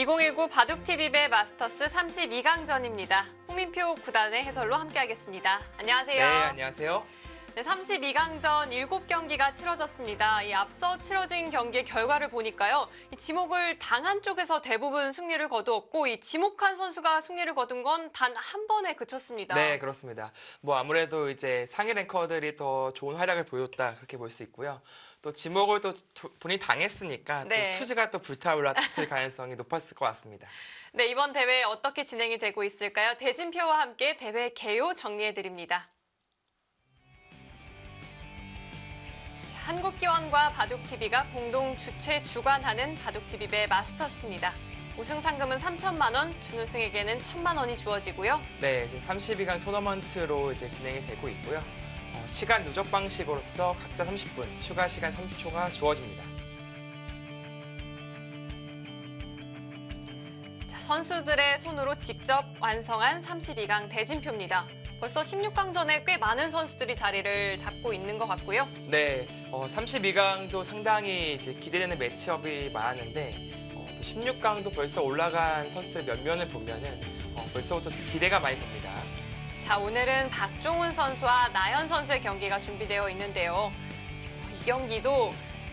2019 바둑TV배 마스터스 32강전입니다. 홍민표 구단의 해설로 함께하겠습니다. 안녕하세요. 네, 안녕하세요. 네, 32강전 7경기가 치러졌습니다. 이 앞서 치러진 경기의 결과를 보니까요. 이 지목을 당한 쪽에서 대부분 승리를 거두었고 이 지목한 선수가 승리를 거둔 건 단 한 번에 그쳤습니다. 네, 그렇습니다. 아무래도 이제 상위 랭커들이 더 좋은 활약을 보였다 그렇게 볼 수 있고요. 또 지목을 또 본인이 당했으니까 네. 또 투지가 또 불타올랐을 가능성이 높았을 것 같습니다. 네, 이번 대회 어떻게 진행이 되고 있을까요? 대진표와 함께 대회 개요 정리해드립니다. 한국기원과 바둑TV가 공동 주최 주관하는 바둑TV배 마스터스입니다. 우승 상금은 3천만 원, 준우승에게는 1,000만 원이 주어지고요. 네, 지금 32강 토너먼트로 이제 진행이 되고 있고요. 시간 누적 방식으로서 각자 30분, 추가 시간 30초가 주어집니다. 자, 선수들의 손으로 직접 완성한 32강 대진표입니다. 벌써 16강전에 꽤 많은 선수들이 자리를 잡고 있는 것 같고요. 네, 32강도 상당히 이제 기대되는 매치업이 많았는데 또 16강도 벌써 올라간 선수들 몇 면을 보면은 벌써부터 기대가 많이 됩니다. 자, 오늘은 박종훈 선수와 나연 선수의 경기가 준비되어 있는데요. 이 경기도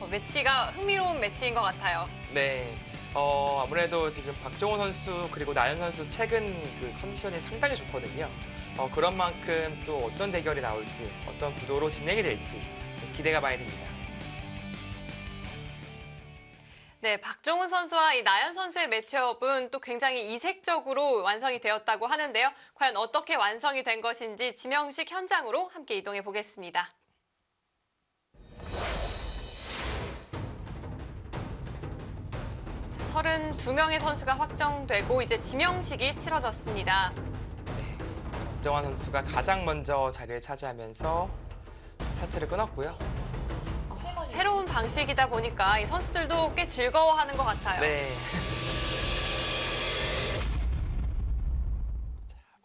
매치가 흥미로운 매치인 것 같아요. 네, 아무래도 지금 박종훈 선수 그리고 나연 선수 최근 그 컨디션이 상당히 좋거든요. 그런 만큼 또 어떤 대결이 나올지, 어떤 구도로 진행이 될지 기대가 많이 됩니다. 네, 박종훈 선수와 이 나연 선수의 매치업은 또 굉장히 이색적으로 완성이 되었다고 하는데요. 과연 어떻게 완성이 된 것인지 지명식 현장으로 함께 이동해 보겠습니다. 자, 32명의 선수가 확정되고 이제 지명식이 치러졌습니다. 박정환 선수가 가장 먼저 자리를 차지하면서 스타트를 끊었고요. 새로운 방식이다 보니까 이 선수들도 꽤 즐거워하는 것 같아요. 네.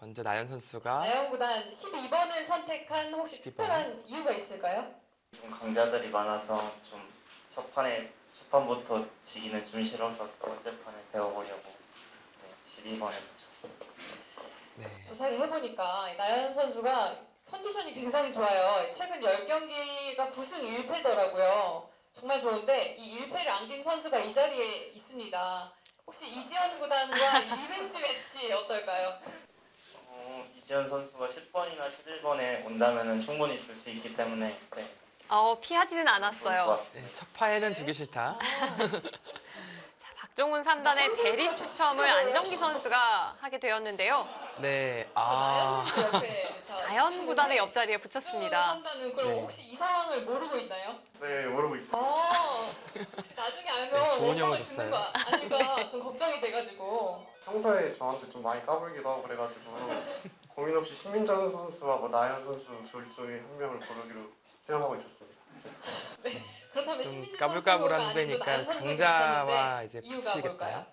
먼저 나연 선수가 나연 구단 12번을 선택한 혹시 12번. 특별한 이유가 있을까요? 좀 강자들이 많아서 좀 첫판부터 지기는 좀 싫어서 두 번째 판에 배워보려고 12번에 붙였어요. 네. 조사를 해보니까 나연 선수가 컨디션이 굉장히 좋아요. 최근 10경기가 9승 1패더라고요. 정말 좋은데 이 1패를 안긴 선수가 이 자리에 있습니다. 혹시 이지연 구단과 리벤지 매치 어떨까요? 이지현 선수가 10번이나 11번에 온다면 충분히 줄 수 있기 때문에 네, 피하지는 좋을 것 않았어요. 같습니다. 첫 판에는 두기 싫다. 자, 박종훈 3단의 대리 추첨을 안정기 선수가 하게 되었는데요. 네, 나연 선수 옆에 나연 구단의 옆자리에 붙였습니다. 한다는 그럼 네. 혹시 이 상황을 모르고 있나요? 네, 모르고 있어요. 혹시 나중에 알면 네, 좋은 영어 원망을 듣는 줬어요. 거 아닐까 좀 걱정이 돼가지고. 평소에 저한테 좀 많이 까불기도 하고 그래가지고 고민 없이 신민정 선수와 나연 선수 둘 중에 한 명을 고르기로 생각하고 있었습니다. 네. 그렇다면 좀 신민지 까불까불한 선수가 아니고 후배니까 나연 선수에게 강자와 붙였는데 이제 이유가 붙이겠다. 뭘까요?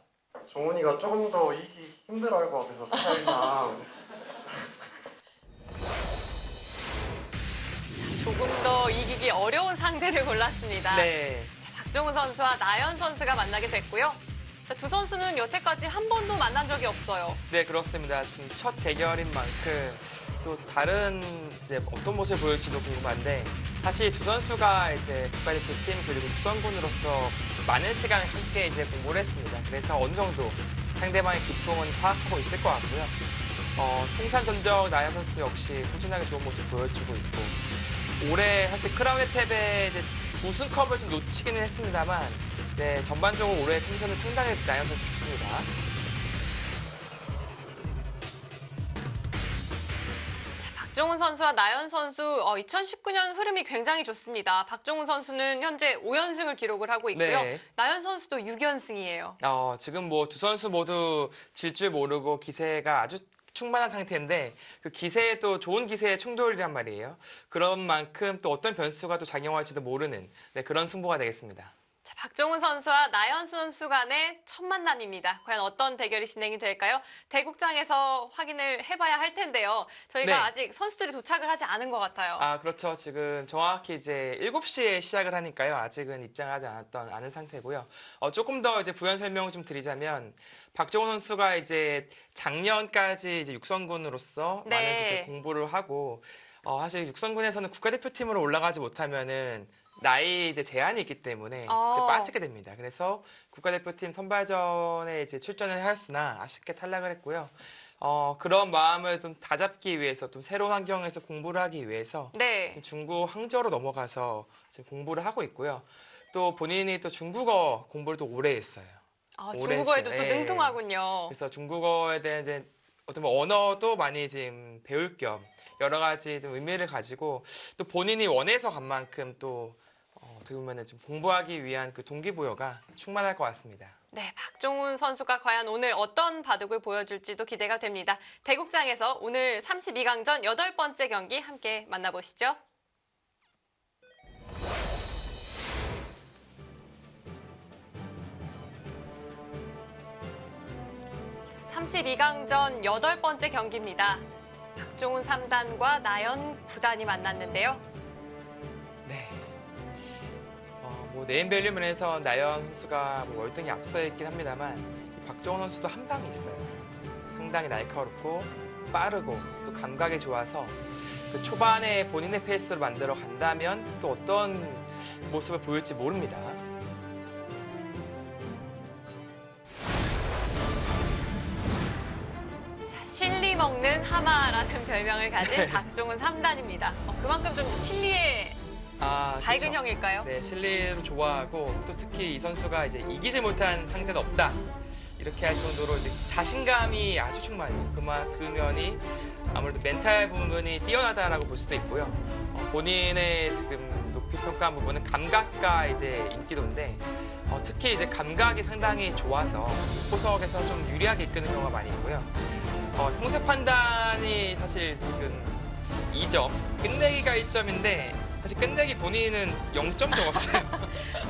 종훈이가 조금 더 이기기 힘들어할 것 같아서 스타일상 조금 더 이기기 어려운 상대를 골랐습니다. 네, 박종훈 선수와 나연 선수가 만나게 됐고요. 자, 두 선수는 여태까지 한 번도 만난 적이 없어요. 네, 그렇습니다. 지금 첫 대결인 만큼 또 다른 이제 어떤 모습을 보일지도 궁금한데 사실 두 선수가 이제 국가대표팀 그리고 육선군으로서 많은 시간을 함께 이제 공부를 했습니다. 그래서 어느 정도 상대방의 기풍은 파악하고 있을 것 같고요. 통산 전적 나연 선수 역시 꾸준하게 좋은 모습 보여주고 있고 올해 사실 크라운 혜택의 우승컵을 좀 놓치기는 했습니다만 네, 전반적으로 올해 컨디션은 상당히 나연 선수 좋습니다. 박종훈 선수와 나연 선수 2019년 흐름이 굉장히 좋습니다. 박종훈 선수는 현재 5연승을 기록을 하고 있고요. 네. 나연 선수도 6연승이에요. 지금 두 선수 모두 질 줄 모르고 기세가 아주 충만한 상태인데 그 기세도 좋은 기세의 충돌이란 말이에요. 그런 만큼 또 어떤 변수가 또 작용할지도 모르는 그런 승부가 되겠습니다. 자, 박종훈 선수와 나연수 선수 간의 첫 만남입니다. 과연 어떤 대결이 진행이 될까요? 대국장에서 확인을 해봐야 할 텐데요. 저희가 네. 아직 선수들이 도착을 하지 않은 것 같아요. 아, 그렇죠. 지금 정확히 이제 7시에 시작을 하니까요. 아직은 입장하지 않은 상태고요. 조금 더 이제 부연 설명을 좀 드리자면, 박종훈 선수가 이제 작년까지 이제 육성군으로서 네. 많은 이제 공부를 하고, 사실 육성군에서는 국가대표팀으로 올라가지 못하면은 나이 이제 제한이 있기 때문에 이제 빠지게 됩니다. 그래서 국가대표팀 선발전에 이제 출전을 하였으나 아쉽게 탈락을 했고요. 그런 마음을 좀 다잡기 위해서 좀 새로운 환경에서 공부를 하기 위해서 네. 지금 중국 항저우로 넘어가서 지금 공부를 하고 있고요. 또 본인이 또 중국어 공부를 또 오래 했어요. 오래 중국어에도 했어요. 또 예. 능통하군요. 그래서 중국어에 대한 이제 어떤 뭐 언어도 많이 지금 배울 겸 여러 가지 좀 의미를 가지고 또 본인이 원해서 간 만큼 또 어떻게 보면 좀 공부하기 위한 그 동기부여가 충만할 것 같습니다. 네, 박종훈 선수가 과연 오늘 어떤 바둑을 보여줄지도 기대가 됩니다. 대국장에서 오늘 32강전 8번째 경기 함께 만나보시죠. (32강전) 8번째 경기입니다. 박종훈 3단과 나연 9단이 만났는데요. 네. 뭐 네임밸류면에서 나연 선수가 뭐 월등히 앞서 있긴 합니다만 이 박종훈 선수도 한 방이 있어요. 상당히 날카롭고 빠르고 또 감각이 좋아서 그 초반에 본인의 페이스로 만들어 간다면 또 어떤 모습을 보일지 모릅니다. 실리 먹는 하마라는 별명을 가진 박종훈 3단입니다. 그만큼 좀 실리에 밝은 그렇죠. 형일까요? 네, 실리를 좋아하고 또 특히 이 선수가 이제 이기지 못한 상대는 없다. 이렇게 할 정도로 이제 자신감이 아주 충만해요. 그 면이 아무래도 멘탈 부분이 뛰어나다라고 볼 수도 있고요. 본인의 지금 높이 평가한 부분은 감각과 이제 인기도인데 특히 이제 감각이 상당히 좋아서 포석에서 좀 유리하게 이끄는 경우가 많이 있고요. 형세 판단이 사실 지금 2점, 끝내기가 1점인데 사실 끝내기 본인은 0점 적었어요.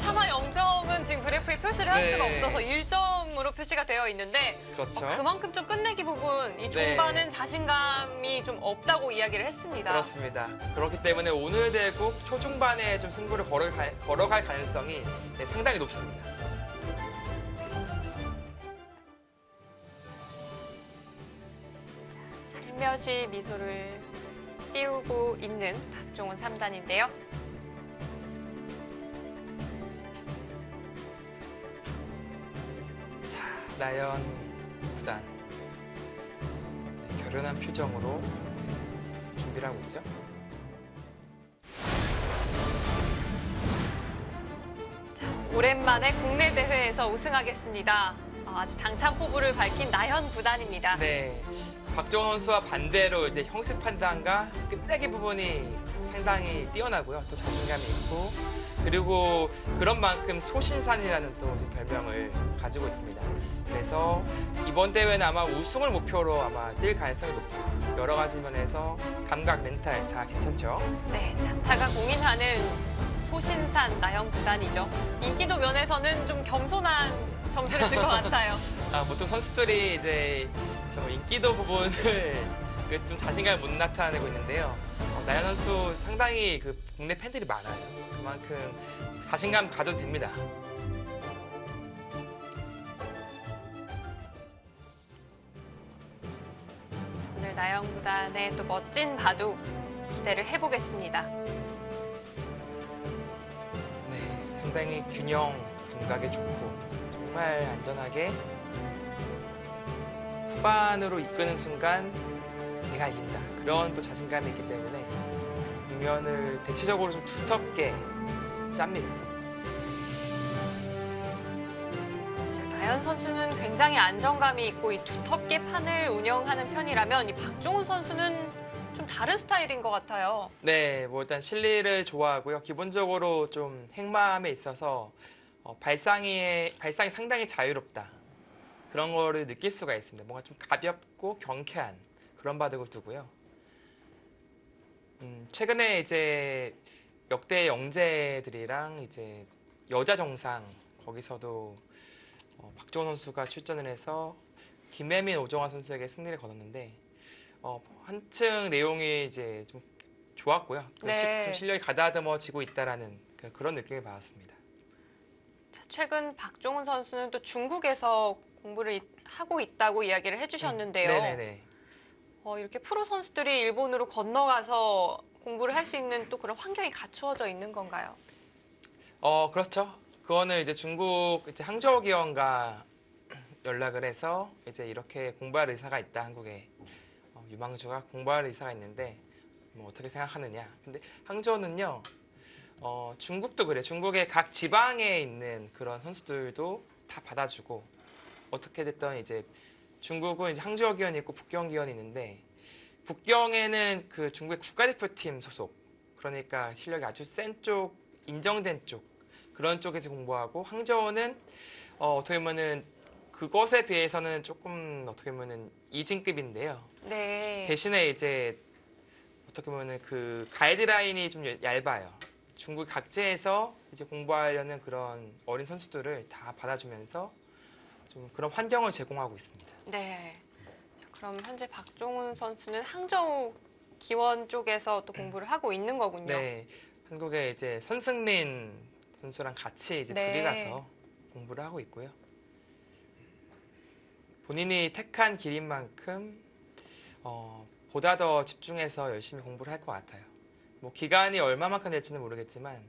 차마 0점은 지금 그래프에 표시를 할 네. 수가 없어서 1점으로 표시가 되어 있는데 그렇죠. 그만큼 좀 끝내기 부분, 이 네. 중반은 자신감이 좀 없다고 이야기를 했습니다. 그렇습니다. 그렇기 때문에 오늘 대국 초중반에 좀 승부를 걸어갈 가능성이 상당히 높습니다. 살며시 미소를 띄우고 있는 박종훈 3단인데요. 나연 9단 결연한 표정으로 준비를 하고 있죠. 오랜만에 국내 대회에서 우승하겠습니다. 아주 당찬 포부를 밝힌 나연 9단입니다. 네, 박종훈 선수와 반대로 이제 형세 판단과 끝내기 부분이 상당히 뛰어나고요. 또 자신감이 있고 그리고 그런 만큼 소신산이라는 또 지금 별명을 가지고 있습니다. 그래서 이번 대회는 아마 우승을 목표로 아마 뛸 가능성이 높아요. 여러 가지 면에서 감각, 멘탈 다 괜찮죠. 네, 자타가 공인하는 소신산 나연 9단이죠. 인기도 면에서는 좀 겸손한 점수를 준 것 같아요. 보통 선수들이 이제 저 인기도 부분을 좀 자신감을 못 나타내고 있는데요. 나연 선수 상당히 그 국내 팬들이 많아요. 그만큼 자신감 가져도 됩니다. 오늘 나연 9단의 또 멋진 바둑 기대를 해보겠습니다. 네, 상당히 균형 감각이 좋고 정말 안전하게 후반으로 이끄는 순간 내가 이긴다. 그런 또 자신감이 있기 때문에 국면을 대체적으로 좀 두텁게 짭니다. 나연 선수는 굉장히 안정감이 있고 이 두텁게 판을 운영하는 편이라면 이 박종훈 선수는 좀 다른 스타일인 것 같아요. 네, 뭐 일단 실리를 좋아하고요. 기본적으로 좀 행마음에 있어서 발상이 상당히 자유롭다. 그런 거를 느낄 수가 있습니다. 뭔가 좀 가볍고 경쾌한 그런 바둑을 두고요. 최근에 이제 역대 영재들이랑 이제 여자 정상 거기서도 박종원 선수가 출전을 해서 김혜민, 오정환 선수에게 승리를 거뒀는데 한층 내용이 이제 좀 좋았고요. 네. 좀 실력이 가다듬어지고 있다라는 그런 느낌을 받았습니다. 자, 최근 박종훈 선수는 또 중국에서 공부를 하고 있다고 이야기를 해주셨는데요. 네네네. 이렇게 프로 선수들이 일본으로 건너가서 공부를 할 수 있는 또 그런 환경이 갖추어져 있는 건가요? 그렇죠. 그거는 이제 중국 이제 항저우 기원과 연락을 해서 이제 이렇게 공부할 의사가 있다, 한국에. 유망주가 공부할 의사가 있는데 뭐 어떻게 생각하느냐. 근데 항저우는요, 중국도 그래. 중국의 각 지방에 있는 그런 선수들도 다 받아주고, 어떻게 됐든 이제 중국은 이제 항저우 기원이 있고 북경 기원이 있는데, 북경에는 그 중국의 국가대표팀 소속, 그러니까 실력이 아주 센 쪽, 인정된 쪽, 그런 쪽에서 공부하고, 항저우는 어떻게 보면은 그것에 비해서는 조금 어떻게 보면은 이진급인데요. 네. 대신에 이제 어떻게 보면은 그 가이드라인이 좀 얇아요. 중국 각지에서 이제 공부하려는 그런 어린 선수들을 다 받아주면서 좀 그런 환경을 제공하고 있습니다. 네. 자, 그럼 현재 박종훈 선수는 항저우 기원 쪽에서 또 공부를 하고 있는 거군요. 네, 한국의 이제 선승민 선수랑 같이 이제 네. 둘이 가서 공부를 하고 있고요. 본인이 택한 길인 만큼 보다 더 집중해서 열심히 공부를 할 것 같아요. 뭐 기간이 얼마만큼 될지는 모르겠지만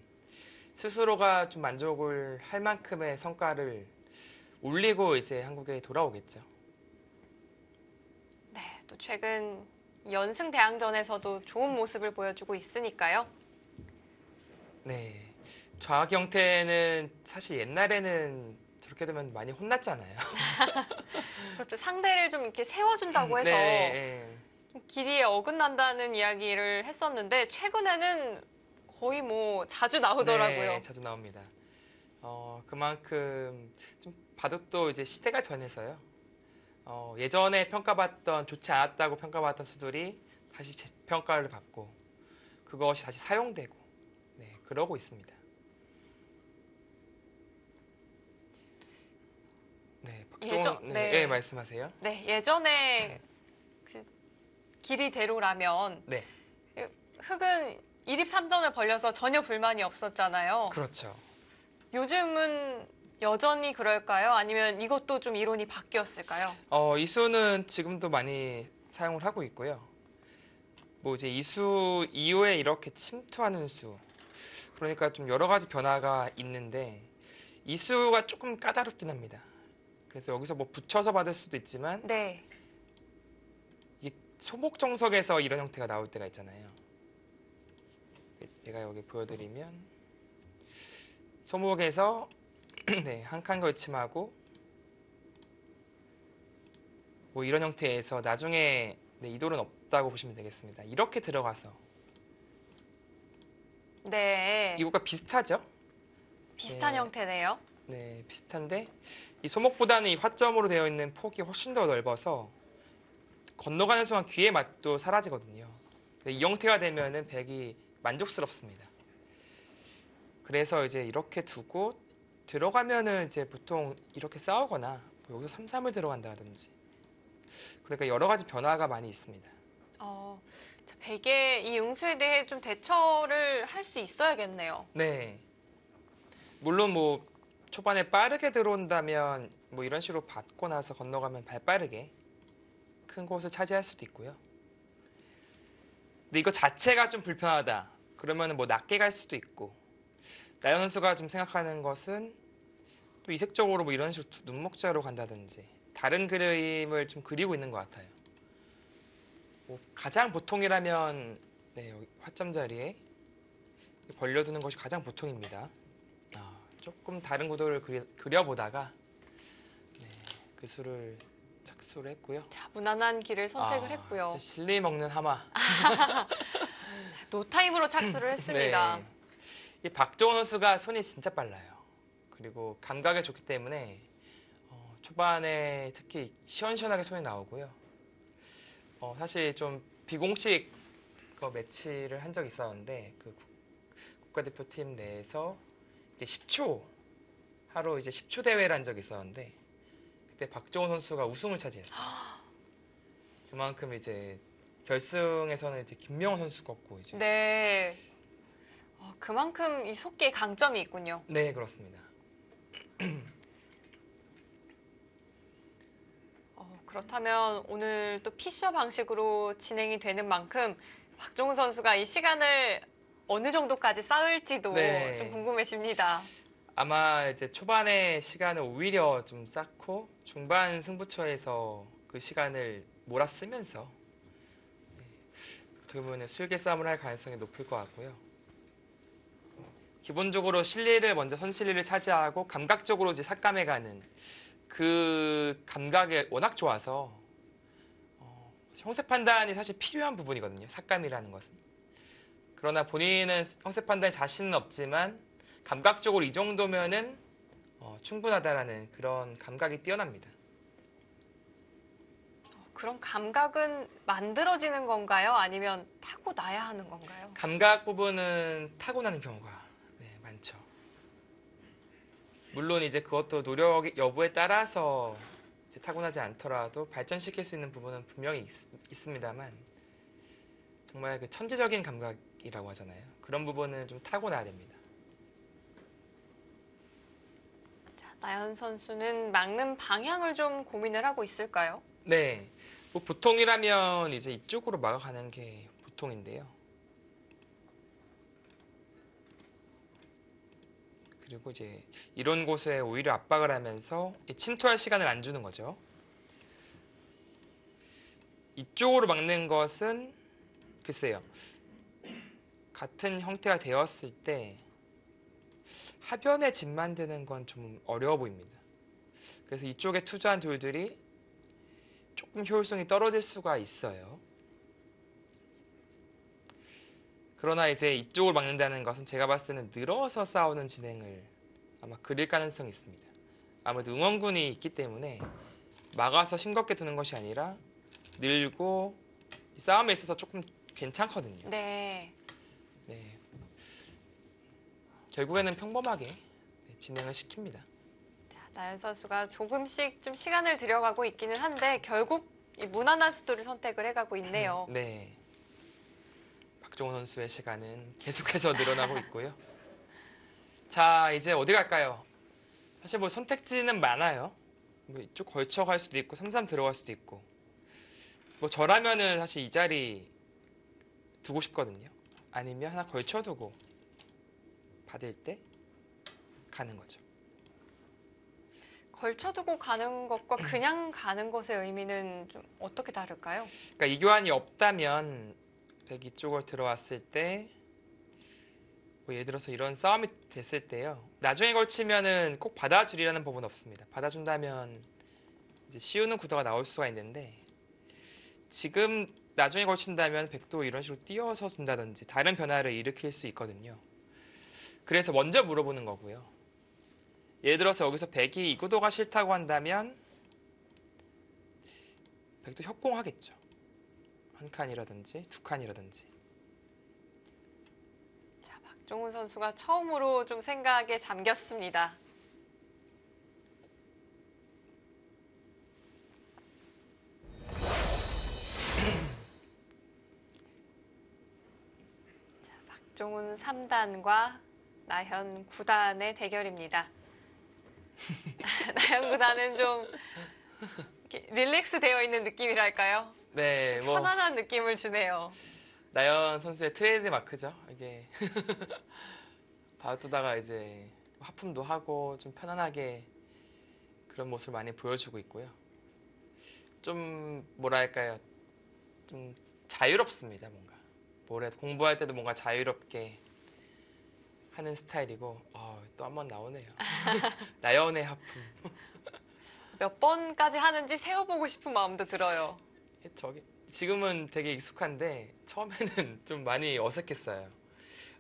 스스로가 좀 만족을 할 만큼의 성과를 올리고 이제 한국에 돌아오겠죠. 네. 또 최근 연승 대항전에서도 좋은 모습을 보여주고 있으니까요. 네, 좌경태는 사실 옛날에는 저렇게 되면 많이 혼났잖아요. 그렇죠. 상대를 좀 이렇게 세워준다고 해서 네, 길이에 어긋난다는 이야기를 했었는데 최근에는 거의 뭐 자주 나오더라고요. 네, 자주 나옵니다. 그만큼 좀 바둑도 이제 시대가 변해서요. 예전에 평가받던 좋지 않았다고 평가받았던 수들이 다시 재평가를 받고 그것이 다시 사용되고 네, 그러고 있습니다. 네, 박종원 네, 말씀하세요. 네, 예전에 그 길이대로라면 네, 흑은 1입 3전을 벌려서 전혀 불만이 없었잖아요. 그렇죠. 요즘은 여전히 그럴까요? 아니면 이것도 좀 이론이 바뀌었을까요? 이 수는 지금도 많이 사용을 하고 있고요. 뭐 이제 이 수 이후에 이렇게 침투하는 수, 그러니까 좀 여러 가지 변화가 있는데 이 수가 조금 까다롭긴 합니다. 그래서 여기서 뭐 붙여서 받을 수도 있지만 네. 이게 소목 정석에서 이런 형태가 나올 때가 있잖아요. 그래서 제가 여기 보여드리면 소목에서 네, 한 칸 걸침하고 뭐 이런 형태에서 나중에 네, 이돌은 없다고 보시면 되겠습니다. 이렇게 들어가서 네. 이거가 비슷하죠? 비슷한 네. 형태네요. 네, 비슷한데 이 소목보다는 이 화점으로 되어 있는 폭이 훨씬 더 넓어서 건너가는 순간 귀의 맛도 사라지거든요. 이 형태가 되면은 백이 만족스럽습니다. 그래서 이제 이렇게 두고 들어가면은 이제 보통 이렇게 싸우거나 뭐 여기서 3-3을 들어간다든지 그러니까 여러 가지 변화가 많이 있습니다. 자, 백의 이 응수에 대해 좀 대처를 할 수 있어야겠네요. 네. 물론 뭐 초반에 빠르게 들어온다면 뭐 이런 식으로 받고 나서 건너가면 발 빠르게 큰 곳을 차지할 수도 있고요. 근데 이거 자체가 좀 불편하다. 그러면 뭐 낮게 갈 수도 있고. 나연 선수가 좀 생각하는 것은 또 이색적으로 뭐 이런 식으로 눈목자로 간다든지 다른 그림을 좀 그리고 있는 것 같아요. 뭐 가장 보통이라면 네, 여기 화점 자리에 벌려두는 것이 가장 보통입니다. 조금 다른 구도를 그려보다가 네, 그 수를 착수를 했고요. 자, 무난한 길을 선택을 했고요. 이제 실리 먹는 하마. 노타임으로 착수를 했습니다. 네. 이 박종원 선수가 손이 진짜 빨라요. 그리고 감각이 좋기 때문에 초반에 특히 시원시원하게 손이 나오고요. 사실 좀 비공식 매치를 한 적이 있었는데 그 국가대표팀 내에서 이제 10초 하루 이제 10초 대회를 한 적이 있었는데 그때 박종훈 선수가 우승을 차지했어요. 그만큼 이제 결승에서는 이제 김명훈 선수 꺾고 이제 네. 그만큼 이 속기에 강점이 있군요. 네, 그렇습니다. 그렇다면 오늘 또 피셔 방식으로 진행이 되는 만큼 박종훈 선수가 이 시간을 어느 정도까지 쌓을지도 네. 좀 궁금해집니다. 아마 이제 초반에 시간을 오히려 좀 쌓고 중반 승부처에서 그 시간을 몰아쓰면서 어떻게 보면 술계 싸움을 할 가능성이 높을 것 같고요. 기본적으로 실리를 먼저 선실리를 차지하고 감각적으로 이제 삭감해가는 그 감각이 워낙 좋아서 형세 판단이 사실 필요한 부분이거든요. 삭감이라는 것은. 그러나 본인은 형세 판단에 자신은 없지만 감각적으로 이 정도면은 충분하다라는 그런 감각이 뛰어납니다. 그런 감각은 만들어지는 건가요? 아니면 타고나야 하는 건가요? 감각 부분은 타고나는 경우가 많죠. 물론 이제 그것도 노력 여부에 따라서 이제 타고나지 않더라도 발전시킬 수 있는 부분은 분명히 있습니다만 정말 그 천재적인 감각이라고 하잖아요. 그런 부분은 좀 타고나야 됩니다. 자, 나연 선수는 막는 방향을 좀 고민을 하고 있을까요? 네, 뭐 보통이라면 이제 이쪽으로 막아가는 게 보통인데요. 그리고 이제 이런 곳에 오히려 압박을 하면서 침투할 시간을 안 주는 거죠. 이쪽으로 막는 것은 글쎄요. 같은 형태가 되었을 때 하변에 집 만드는 건 좀 어려워 보입니다. 그래서 이쪽에 투자한 돌들이 조금 효율성이 떨어질 수가 있어요. 그러나 이제 이쪽을 막는다는 것은 제가 봤을 때는 늘어서 싸우는 진행을 아마 그릴 가능성이 있습니다. 아무래도 응원군이 있기 때문에 막아서 싱겁게 두는 것이 아니라 늘고 싸움에 있어서 조금 괜찮거든요. 네. 네. 결국에는 평범하게 진행을 시킵니다. 자, 나연 선수가 조금씩 좀 시간을 들여가고 있기는 한데 결국 이 무난한 수도를 선택을 해가고 있네요. 네. 박종훈 선수의 시간은 계속해서 늘어나고 있고요. 자, 이제 어디 갈까요? 사실 뭐 선택지는 많아요. 뭐 이쪽 걸쳐 갈 수도 있고 3-3 들어갈 수도 있고. 뭐 저라면은 사실 이 자리 두고 싶거든요. 아니면 하나 걸쳐두고 받을 때 가는 거죠. 걸쳐두고 가는 것과 그냥 가는 것의 의미는 좀 어떻게 다를까요? 그러니까 이 교환이 없다면 백 이쪽을 들어왔을 때 뭐 예를 들어서 이런 싸움이 됐을 때요. 나중에 걸치면은 꼭 받아주리라는 법은 없습니다. 받아준다면 이제 씌우는 구도가 나올 수가 있는데 지금 나중에 걸친다면 백도 이런 식으로 띄어서 준다든지 다른 변화를 일으킬 수 있거든요. 그래서 먼저 물어보는 거고요. 예를 들어서 여기서 백이 이 구도가 싫다고 한다면 백도 협공하겠죠. 한 칸이라든지 두 칸이라든지. 자, 박종훈 선수가 처음으로 좀 생각에 잠겼습니다. 자, 박종훈 3단과 나현 9단의 대결입니다. 나현 9단은 좀 이렇게 릴렉스 되어 있는 느낌이랄까요? 네, 뭐 편안한 느낌을 주네요. 나연 선수의 트레이드 마크죠. 이게 봐두다가 이제 하품도 하고 좀 편안하게 그런 모습을 많이 보여주고 있고요. 좀 뭐랄까요, 좀 자유롭습니다. 뭔가 공부할 때도 뭔가 자유롭게 하는 스타일이고 또 한 번 나오네요. 나연의 하품. 몇 번까지 하는지 세어보고 싶은 마음도 들어요. 지금은 되게 익숙한데 처음에는 좀 많이 어색했어요.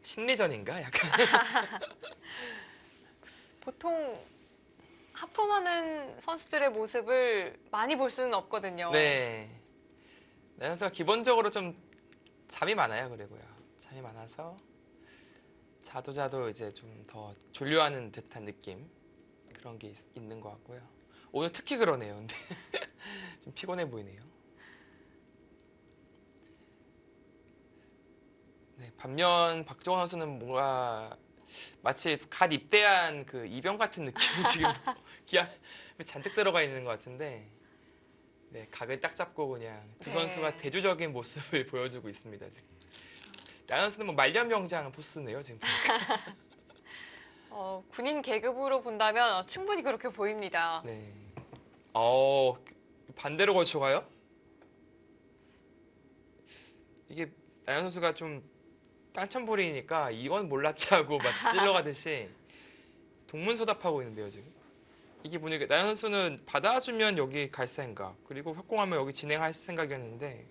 심리전인가? 약간. 보통 하품하는 선수들의 모습을 많이 볼 수는 없거든요. 네. 나연 선수가 기본적으로 좀 잠이 많아요. 그리고요. 잠이 많아서 자도 이제 좀 더 졸려하는 듯한 느낌 그런 게 있는 것 같고요. 오늘 특히 그러네요. 근데 좀 피곤해 보이네요. 네, 반면 박정원 선수는 뭔가 마치 갓 입대한 그 이병 같은 느낌이 지금 기아 잔뜩 들어가 있는 것 같은데, 네, 각을 딱 잡고 그냥 두 네. 선수가 대조적인 모습을 보여주고 있습니다. 지금 나연 선수는 뭐 말년병장 포스네요 지금. 군인 계급으로 본다면 충분히 그렇게 보입니다. 네. 반대로 걸쳐가요? 이게 나연 선수가 좀 땅천불이니까 이건 몰랐지 하고 마치 찔러가듯이 동문서답하고 있는데요 지금. 이게 보니까 나연 선수는 받아주면 여기 갈 생각, 그리고 협공하면 여기 진행할 생각이었는데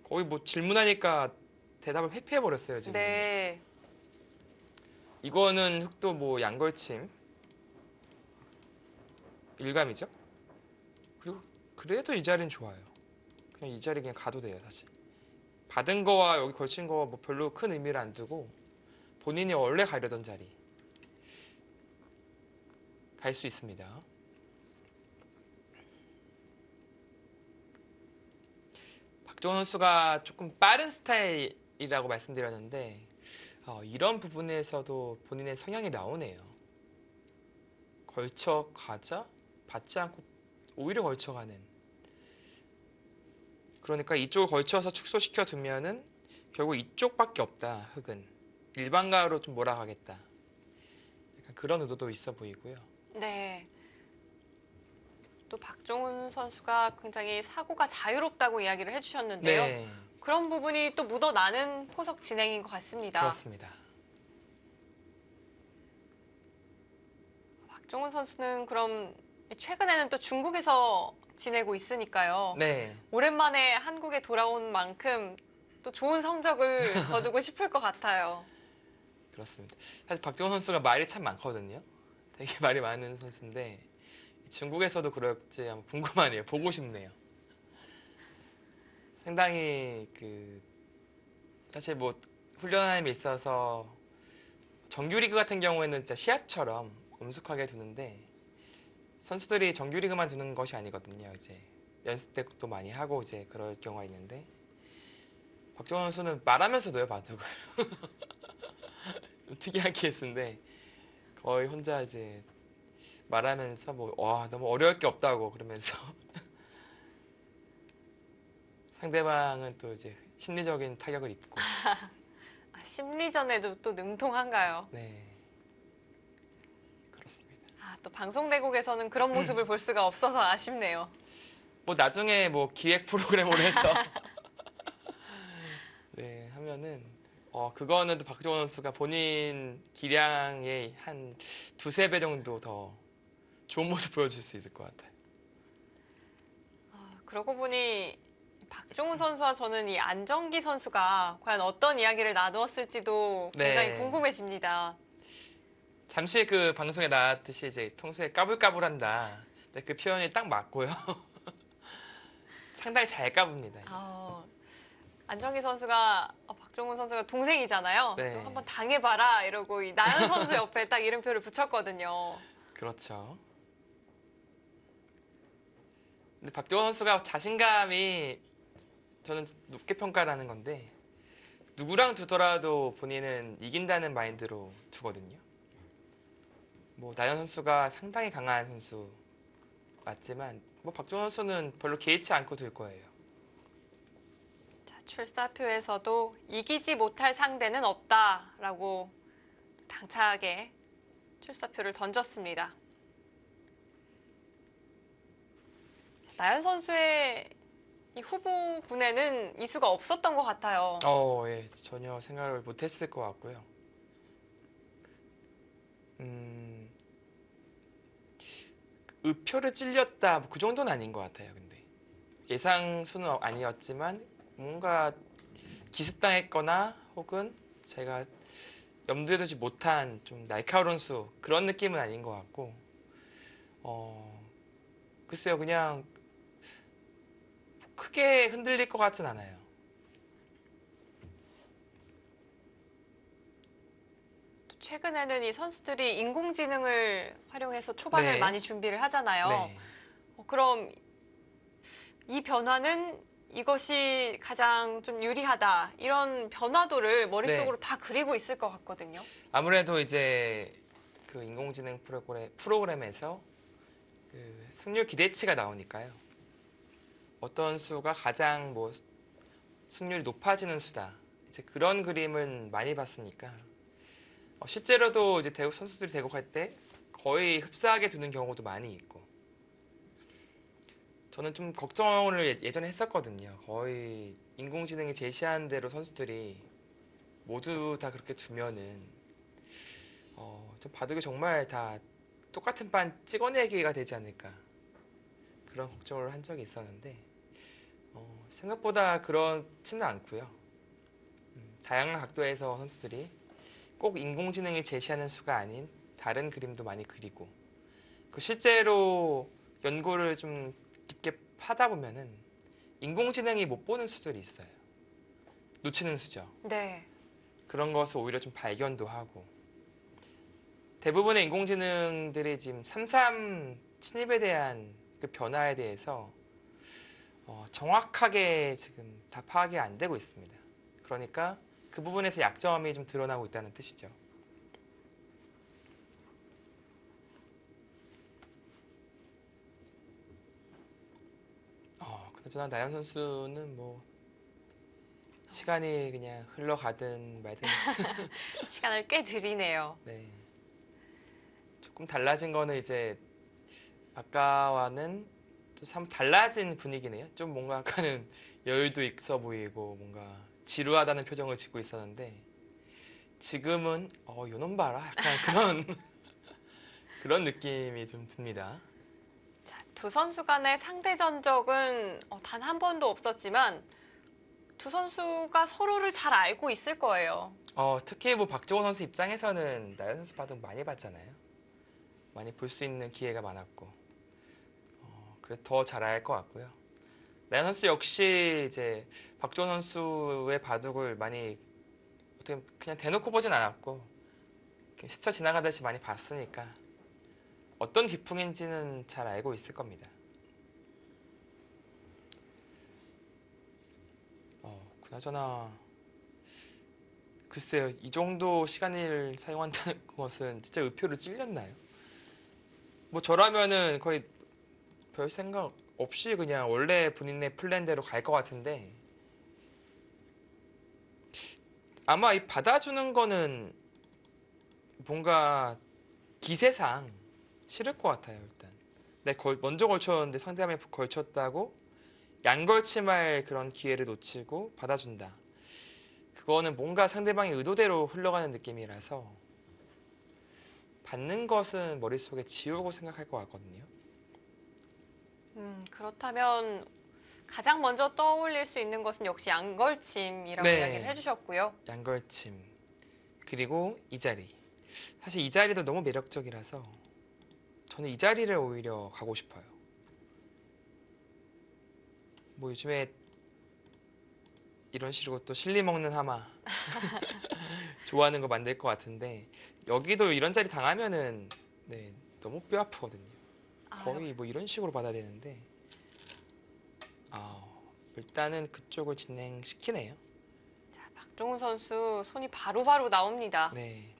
거의 뭐 질문하니까 대답을 회피해버렸어요 지금. 네. 이거는 흑도 뭐 양걸침 일감이죠. 그리고 그래도 이 자리는 좋아요. 그냥 이 자리 그냥 가도 돼요 사실. 받은 거와 여기 걸친 거 뭐 별로 큰 의미를 안 두고 본인이 원래 가려던 자리 갈 수 있습니다. 박정원 선수가 조금 빠른 스타일이라고 말씀드렸는데 이런 부분에서도 본인의 성향이 나오네요. 걸쳐 가자 받지 않고 오히려 걸쳐가는. 그러니까 이쪽을 걸쳐서 축소시켜 두면은 결국 이쪽밖에 없다. 흑은 일반가로 좀 몰아가겠다. 약간 그런 의도도 있어 보이고요. 네. 또 박정훈 선수가 굉장히 사고가 자유롭다고 이야기를 해주셨는데요. 네, 그런 부분이 또 묻어나는 포석 진행인 것 같습니다. 그렇습니다. 박정훈 선수는 그럼 최근에는 또 중국에서 지내고 있으니까요. 네, 오랜만에 한국에 돌아온 만큼 또 좋은 성적을 거두고 싶을 것 같아요. 그렇습니다. 사실 박정원 선수가 말이 참 많거든요. 되게 말이 많은 선수인데 중국에서도 그럴지 한번 궁금하네요. 보고 싶네요. 상당히 사실 뭐 훈련하는 데 있어서 정규리그 같은 경우에는 진짜 시합처럼 엄숙하게 두는데 선수들이 정규리그만 두는 것이 아니거든요. 이제 연습 때도 많이 하고 이제 그럴 경우가 있는데 박정원 선수는 말하면서도요 바둑을 좀 특이한 케이스인데 거의 혼자 이제 말하면서 너무 어려울 게 없다고 그러면서 상대방은 또 이제 심리적인 타격을 입고. 심리전에도 또 능통한가요? 네, 그렇습니다. 또 방송대국에서는 그런 모습을 볼 수가 없어서 아쉽네요. 뭐 나중에 뭐 기획 프로그램으로 해서 네 하면은 그거는 또 박정원 선수가 본인 기량의 한 두세 배 정도 더 좋은 모습 보여줄 수 있을 것 같아요. 그러고 보니 박종훈 선수와 저는 이 안정기 선수가 과연 어떤 이야기를 나누었을지도 굉장히 네. 궁금해집니다. 잠시 그 방송에 나왔듯이 이제 평소에 까불까불한다. 근데 그 표현이 딱 맞고요. 상당히 잘 까붑니다. 이제. 안정기 선수가 박종훈 선수가 동생이잖아요. 네. 좀 한번 당해봐라 이러고 이 나연 선수 옆에 딱 이름표를 붙였거든요. 그렇죠. 근데 박정원 선수가 자신감이 저는 높게 평가를 하는 건데 누구랑 두더라도 본인은 이긴다는 마인드로 두거든요. 뭐 나연 선수가 상당히 강한 선수 맞지만 뭐 박정원 선수는 별로 개의치 않고 둘 거예요. 자, 출사표에서도 이기지 못할 상대는 없다라고 당차게 출사표를 던졌습니다. 나연 선수의 이 후보군에는 이수가 없었던 것 같아요. 예, 전혀 생각을 못했을 것 같고요. 의표를 찔렸다 그 정도는 아닌 것 같아요. 근데 예상 수는 아니었지만 뭔가 기습당했거나 혹은 제가 염두에 두지 못한 좀 날카로운 수 그런 느낌은 아닌 것 같고 글쎄요 그냥 크게 흔들릴 것 같진 않아요. 최근에는 이 선수들이 인공지능을 활용해서 초반을 네. 많이 준비를 하잖아요. 네. 그럼 이 변화는 이것이 가장 좀 유리하다. 이런 변화도를 머릿속으로 다 그리고 있을 것 같거든요. 아무래도 이제 그 인공지능 프로그램에서 그 승률 기대치가 나오니까요. 어떤 수가 가장 뭐 승률이 높아지는 수다. 이제 그런 그림은 많이 봤으니까 실제로도 이제 대구 선수들이 대국할 때 거의 흡사하게 두는 경우도 많이 있고 저는 좀 걱정을 예전에 했었거든요. 거의 인공지능이 제시한 대로 선수들이 모두 다 그렇게 두면은 좀 바둑이 정말 다 똑같은 반 찍어내기가 되지 않을까 그런 걱정을 한 적이 있었는데 생각보다 그렇지는 않고요. 다양한 각도에서 선수들이 꼭 인공지능이 제시하는 수가 아닌 다른 그림도 많이 그리고 실제로 연구를 좀 깊게 파다 보면은 인공지능이 못 보는 수들이 있어요. 놓치는 수죠. 네. 그런 것을 오히려 좀 발견도 하고 대부분의 인공지능들이 지금 3.3 침입에 대한 그 변화에 대해서 정확하게 지금 다 파악이 안 되고 있습니다. 그러니까 그 부분에서 약점이 좀 드러나고 있다는 뜻이죠. 그나저나 나연 선수는 뭐 시간이 그냥 흘러가든 말든 시간을 꽤 들이네요. 네. 조금 달라진 거는 이제 아까와는 좀 달라진 분위기네요. 좀 뭔가 아까는 여유도 있어 보이고 뭔가 지루하다는 표정을 짓고 있었는데 지금은 요놈 봐라 약간 그런 그런 느낌이 좀 듭니다. 두 선수 간의 상대 전적은 단 한 번도 없었지만 두 선수가 서로를 잘 알고 있을 거예요. 특히 뭐 박정호 선수 입장에서는 나연 선수 바둑 많이 봤잖아요. 많이 볼 수 있는 기회가 많았고 그래서 더 잘 알 것 같고요. 나연 선수 역시 이제 박정호 선수의 바둑을 많이 어떻게 그냥 대놓고 보진 않았고 스쳐 지나가듯이 많이 봤으니까 어떤 기풍인지는 잘 알고 있을 겁니다. 그나저나 글쎄요, 이 정도 시간을 사용한다는 것은 진짜 의표를 찔렸나요? 뭐 저라면은 거의 별 생각 없이 그냥 원래 본인의 플랜대로 갈 것 같은데 아마 이 받아주는 거는 뭔가 기세상 싫을 것 같아요. 일단 먼저 걸쳤는데 상대방이 걸쳤다고 양걸침할 그런 기회를 놓치고 받아준다. 그거는 뭔가 상대방의 의도대로 흘러가는 느낌이라서 받는 것은 머릿속에 지우고 생각할 것 같거든요. 그렇다면 가장 먼저 떠올릴 수 있는 것은 역시 양걸침이라고 네. 이야기를 해주셨고요. 양걸침 그리고 이 자리. 사실 이 자리도 너무 매력적이라서 저는 이 자리를 오히려 가고 싶어요. 뭐 요즘에 이런 식으로 또 실리 먹는 하마 좋아하는 거 만들 것 같은데 여기도 이런 자리 당하면은 네, 너무 뼈 아프거든요. 거의 뭐 이런 식으로 받아야 되는데 일단은 그쪽을 진행시키네요. 자, 박종훈 선수 손이 바로바로 나옵니다. 네.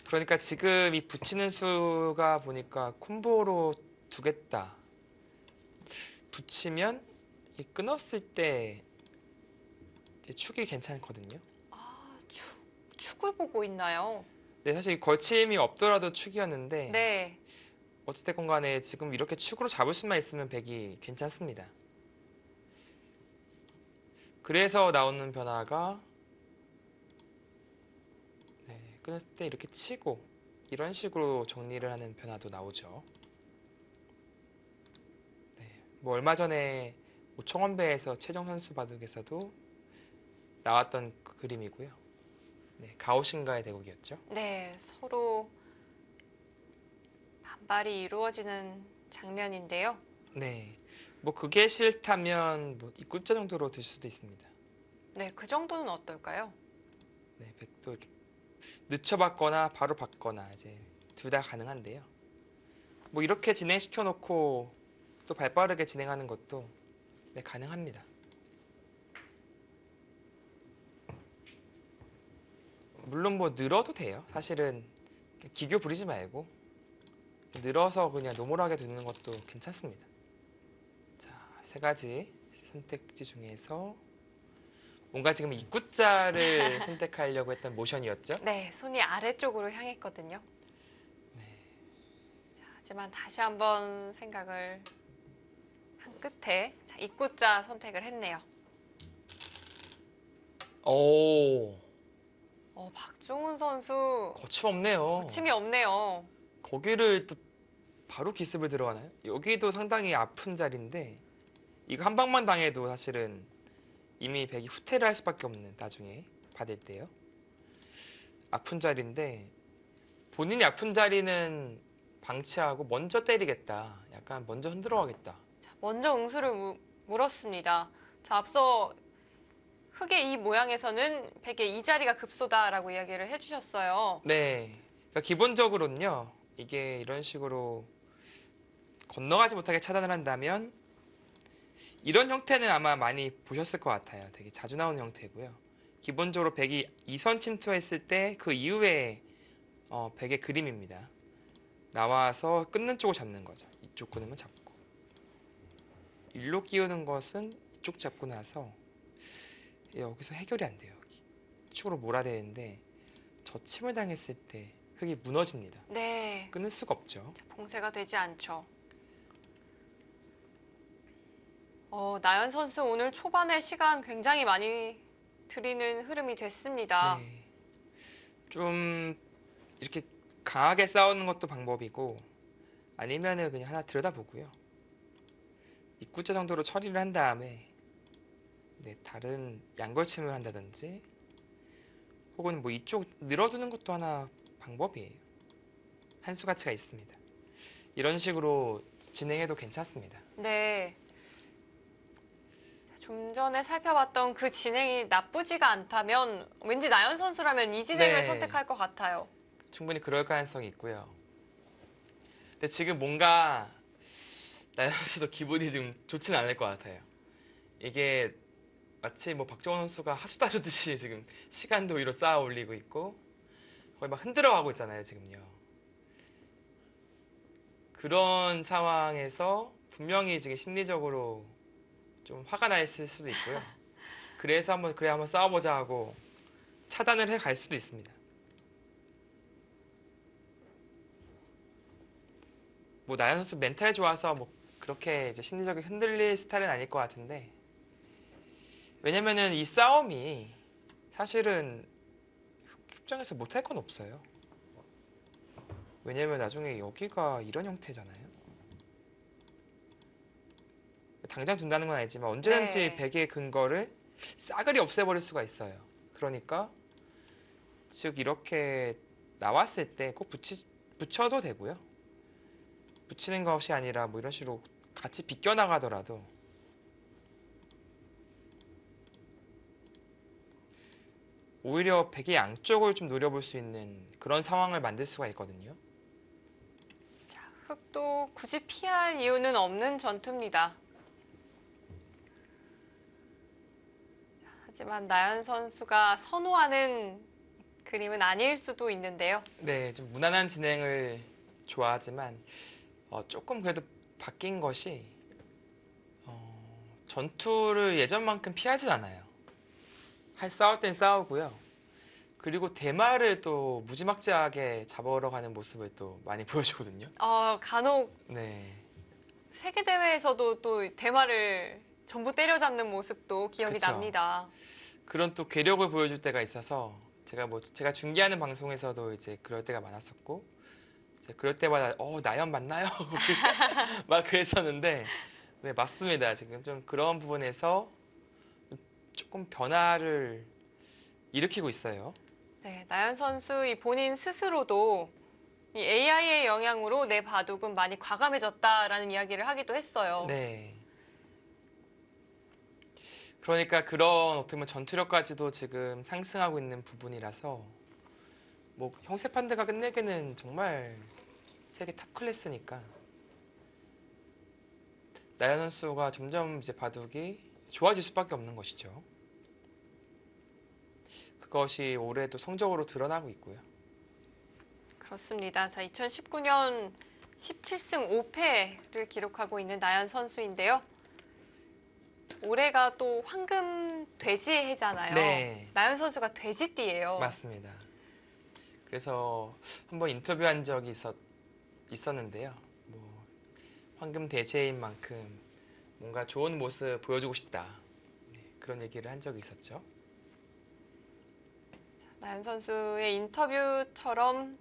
그러니까 지금 이 붙이는 수가 보니까 콤보로 두겠다. 붙이면 이 끊었을 때 이제 축이 괜찮거든요. 축을 보고 있나요? 네, 사실 걸침이 없더라도 축이었는데 네. 어찌됐건 간에 지금 이렇게 축으로 잡을 수만 있으면 백이 괜찮습니다. 그래서 나오는 변화가 끊었을 때 이렇게 치고 이런 식으로 정리를 하는 변화도 나오죠. 뭐 얼마 전에 청원배에서 최정 선수 바둑에서도 나왔던 그 그림이고요. 가오신가의 대국이었죠. 네, 서로 반발이 이루어지는 장면인데요. 네, 뭐 그게 싫다면 뭐 입구자 정도로 들 수도 있습니다. 네, 그 정도는 어떨까요? 네, 백도 이렇게 늦춰봤거나 바로 받거나 이제 둘 다 가능한데요. 뭐 이렇게 진행시켜 놓고 또 발빠르게 진행하는 것도 네, 가능합니다. 물론 뭐 늘어도 돼요. 사실은 기교 부리지 말고 늘어서 그냥 노멀하게 두는 것도 괜찮습니다. 자, 세 가지 선택지 중에서 뭔가 지금 입구자를 선택하려고 했던 모션이었죠? 네, 손이 아래쪽으로 향했거든요. 네. 자, 하지만 다시 한번 생각을 한 끝에 자, 입구자 선택을 했네요. 오, 박종훈 선수 거침없네요. 거침이 없네요. 거기를 또 바로 기습을 들어가나요? 여기도 상당히 아픈 자리인데 이거 한 방만 당해도 사실은 이미 백이 후퇴를 할 수밖에 없는 나중에 받을 때요. 아픈 자리인데 본인이 아픈 자리는 방치하고 먼저 때리겠다. 약간 먼저 흔들어 가겠다. 자, 먼저 응수를 물었습니다. 자, 앞서 흑의 이 모양에서는 백의 이 자리가 급소다라고 이야기를 해주셨어요. 네. 그러니까 기본적으로는요. 이게 이런 식으로 건너가지 못하게 차단을 한다면 이런 형태는 아마 많이 보셨을 것 같아요. 되게 자주 나오는 형태고요. 기본적으로 백이 2선 침투했을 때 그 이후에 백의 그림입니다. 나와서 끊는 쪽을 잡는 거죠. 이쪽 끊으면 잡고 일로 끼우는 것은 이쪽 잡고 나서 여기서 해결이 안 돼요. 여기 축으로 몰아대는데 저침을 당했을 때 흙이 무너집니다. 네, 끊을 수가 없죠. 자, 봉쇄가 되지 않죠. 나연 선수 오늘 초반에 시간 굉장히 많이 들이는 흐름이 됐습니다. 네. 좀 이렇게 강하게 싸우는 것도 방법이고 아니면은 그냥 하나 들여다보고요. 입구자 정도로 처리를 한 다음에 네, 다른 양걸침을 한다든지 혹은 뭐 이쪽 늘어두는 것도 하나 방법이에요. 한 수 가치가 있습니다. 이런 식으로 진행해도 괜찮습니다. 네. 자, 좀 전에 살펴봤던 그 진행이 나쁘지가 않다면 왠지 나연 선수라면 이 진행을 네. 선택할 것 같아요. 충분히 그럴 가능성이 있고요. 근데 지금 뭔가 나연 선수도 기분이 좀 좋지는 않을 것 같아요. 이게 마치 뭐 박정원 선수가 하수 다루듯이 지금 시간도 위로 쌓아 올리고 있고 거의 막 흔들어가고 있잖아요, 지금요. 그런 상황에서 분명히 지금 심리적으로 좀 화가 나 있을 수도 있고요. 그래서 한번 싸워보자 하고 차단을 해 갈 수도 있습니다. 뭐 나연 선수 멘탈이 좋아서 뭐 그렇게 이제 심리적인 흔들릴 스타일은 아닐 것 같은데 왜냐면은 이 싸움이 사실은 입장에서 못할 건 없어요. 왜냐면 나중에 여기가 이런 형태잖아요. 당장 둔다는 건 아니지만 언제든지 네. 백의 근거를 싸그리 없애버릴 수가 있어요. 그러니까 즉 이렇게 나왔을 때 꼭 붙여도 되고요. 붙이는 것이 아니라 뭐 이런 식으로 같이 비껴나가더라도 오히려 백의 양쪽을 좀 노려볼 수 있는 그런 상황을 만들 수가 있거든요. 자, 흑도 굳이 피할 이유는 없는 전투입니다. 자, 하지만 나연 선수가 선호하는 그림은 아닐 수도 있는데요. 네, 좀 무난한 진행을 좋아하지만 조금 그래도 바뀐 것이 전투를 예전만큼 피하진 않아요. 싸울 땐 싸우고요. 그리고 대마를 또 무지막지하게 잡으러 가는 모습을 또 많이 보여주거든요. 간혹 네, 세계 대회에서도 또 대마를 전부 때려잡는 모습도 기억이 그쵸. 납니다. 그런 또 괴력을 보여줄 때가 있어서 제가 중계하는 방송에서도 이제 그럴 때가 많았었고 이제 그럴 때마다 나연 맞나요? 막 그랬었는데 네, 맞습니다. 지금 좀 그런 부분에서 조금 변화를 일으키고 있어요. 네, 나연 선수 이 본인 스스로도 이 AI의 영향으로 내 바둑은 많이 과감해졌다라는 이야기를 하기도 했어요. 네. 그러니까 그런 어떻게 보면 전투력까지도 지금 상승하고 있는 부분이라서 뭐 형세판드가 끝내기는 정말 세계 탑 클래스니까 나연 선수가 점점 이제 바둑이 좋아질 수밖에 없는 것이죠. 그것이 올해도 성적으로 드러나고 있고요. 그렇습니다. 자, 2019년 17승 5패를 기록하고 있는 나연 선수인데요. 올해가 또 황금 돼지 해잖아요. 네. 나연 선수가 돼지띠예요. 맞습니다. 그래서 한번 인터뷰한 적이 있었는데요. 뭐 황금 대제인 만큼 뭔가 좋은 모습 보여주고 싶다. 네, 그런 얘기를 한 적이 있었죠. 나연 선수의 인터뷰처럼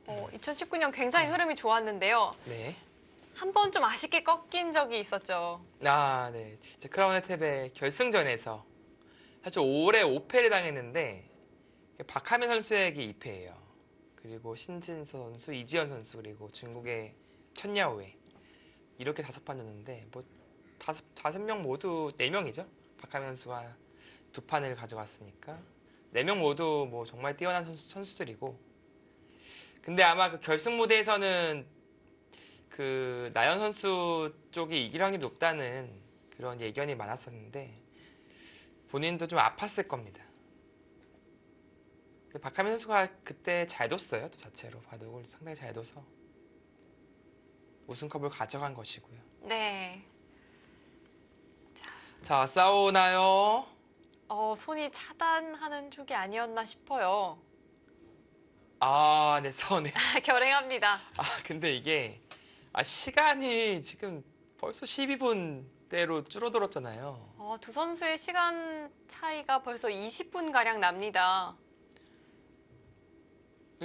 2019년 굉장히 흐름이 좋았는데요. 네. 한 번 좀 아쉽게 꺾인 적이 있었죠. 아, 네. 크라운 혜택의 결승전에서 사실 올해 5패를 당했는데 박하민 선수에게 2패예요. 그리고 신진서 선수, 이지연 선수 그리고 중국의 천야오웨 이렇게 5판 졌는데 뭐 다섯 명 모두 4명이죠. 박하민 선수가 2판을 가져갔으니까 4명 모두 뭐 정말 뛰어난 선수들이고 근데 아마 그 결승 무대에서는 그 나연 선수 쪽이 이길 확률이 높다는 그런 예견이 많았었는데 본인도 좀 아팠을 겁니다. 박하민 선수가 그때 잘 뒀어요. 또 자체로 바둑을 상당히 잘 둬서 우승컵을 가져간 것이고요. 네. 자, 싸우나요? 손이 차단하는 쪽이 아니었나 싶어요. 아, 네, 싸우네요. 결행합니다. 근데 이게 시간이 지금 벌써 12분대로 줄어들었잖아요. 두 선수의 시간 차이가 벌써 20분가량 납니다.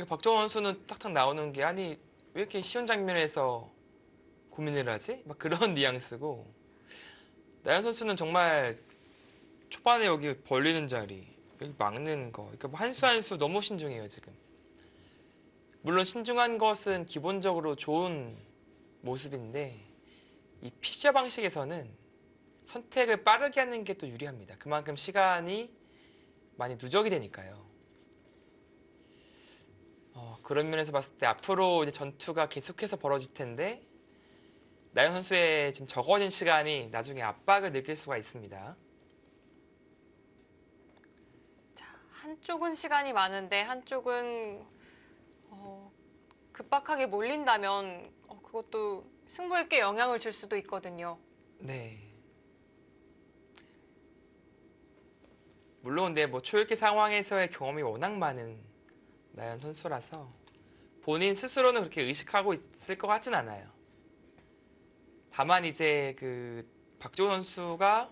박정원 선수는 딱딱 나오는 게 아니 왜 이렇게 쉬운 장면에서 고민을 하지? 막 그런 뉘앙스고 나연 선수는 정말 초반에 여기 벌리는 자리 여기 막는 거 그러니까 한 수 한 수 너무 신중해요 지금. 물론 신중한 것은 기본적으로 좋은 모습인데 이 피셔 방식에서는 선택을 빠르게 하는 게 또 유리합니다. 그만큼 시간이 많이 누적이 되니까요. 그런 면에서 봤을 때 앞으로 이제 전투가 계속해서 벌어질 텐데 나연 선수의 지금 적어진 시간이 나중에 압박을 느낄 수가 있습니다. 자, 한쪽은 시간이 많은데 한쪽은 급박하게 몰린다면 그것도 승부에 꽤 영향을 줄 수도 있거든요. 네. 물론 근데 뭐 초읽기 상황에서의 경험이 워낙 많은 나연 선수라서 본인 스스로는 그렇게 의식하고 있을 것 같진 않아요. 다만 이제 그 박종원 선수가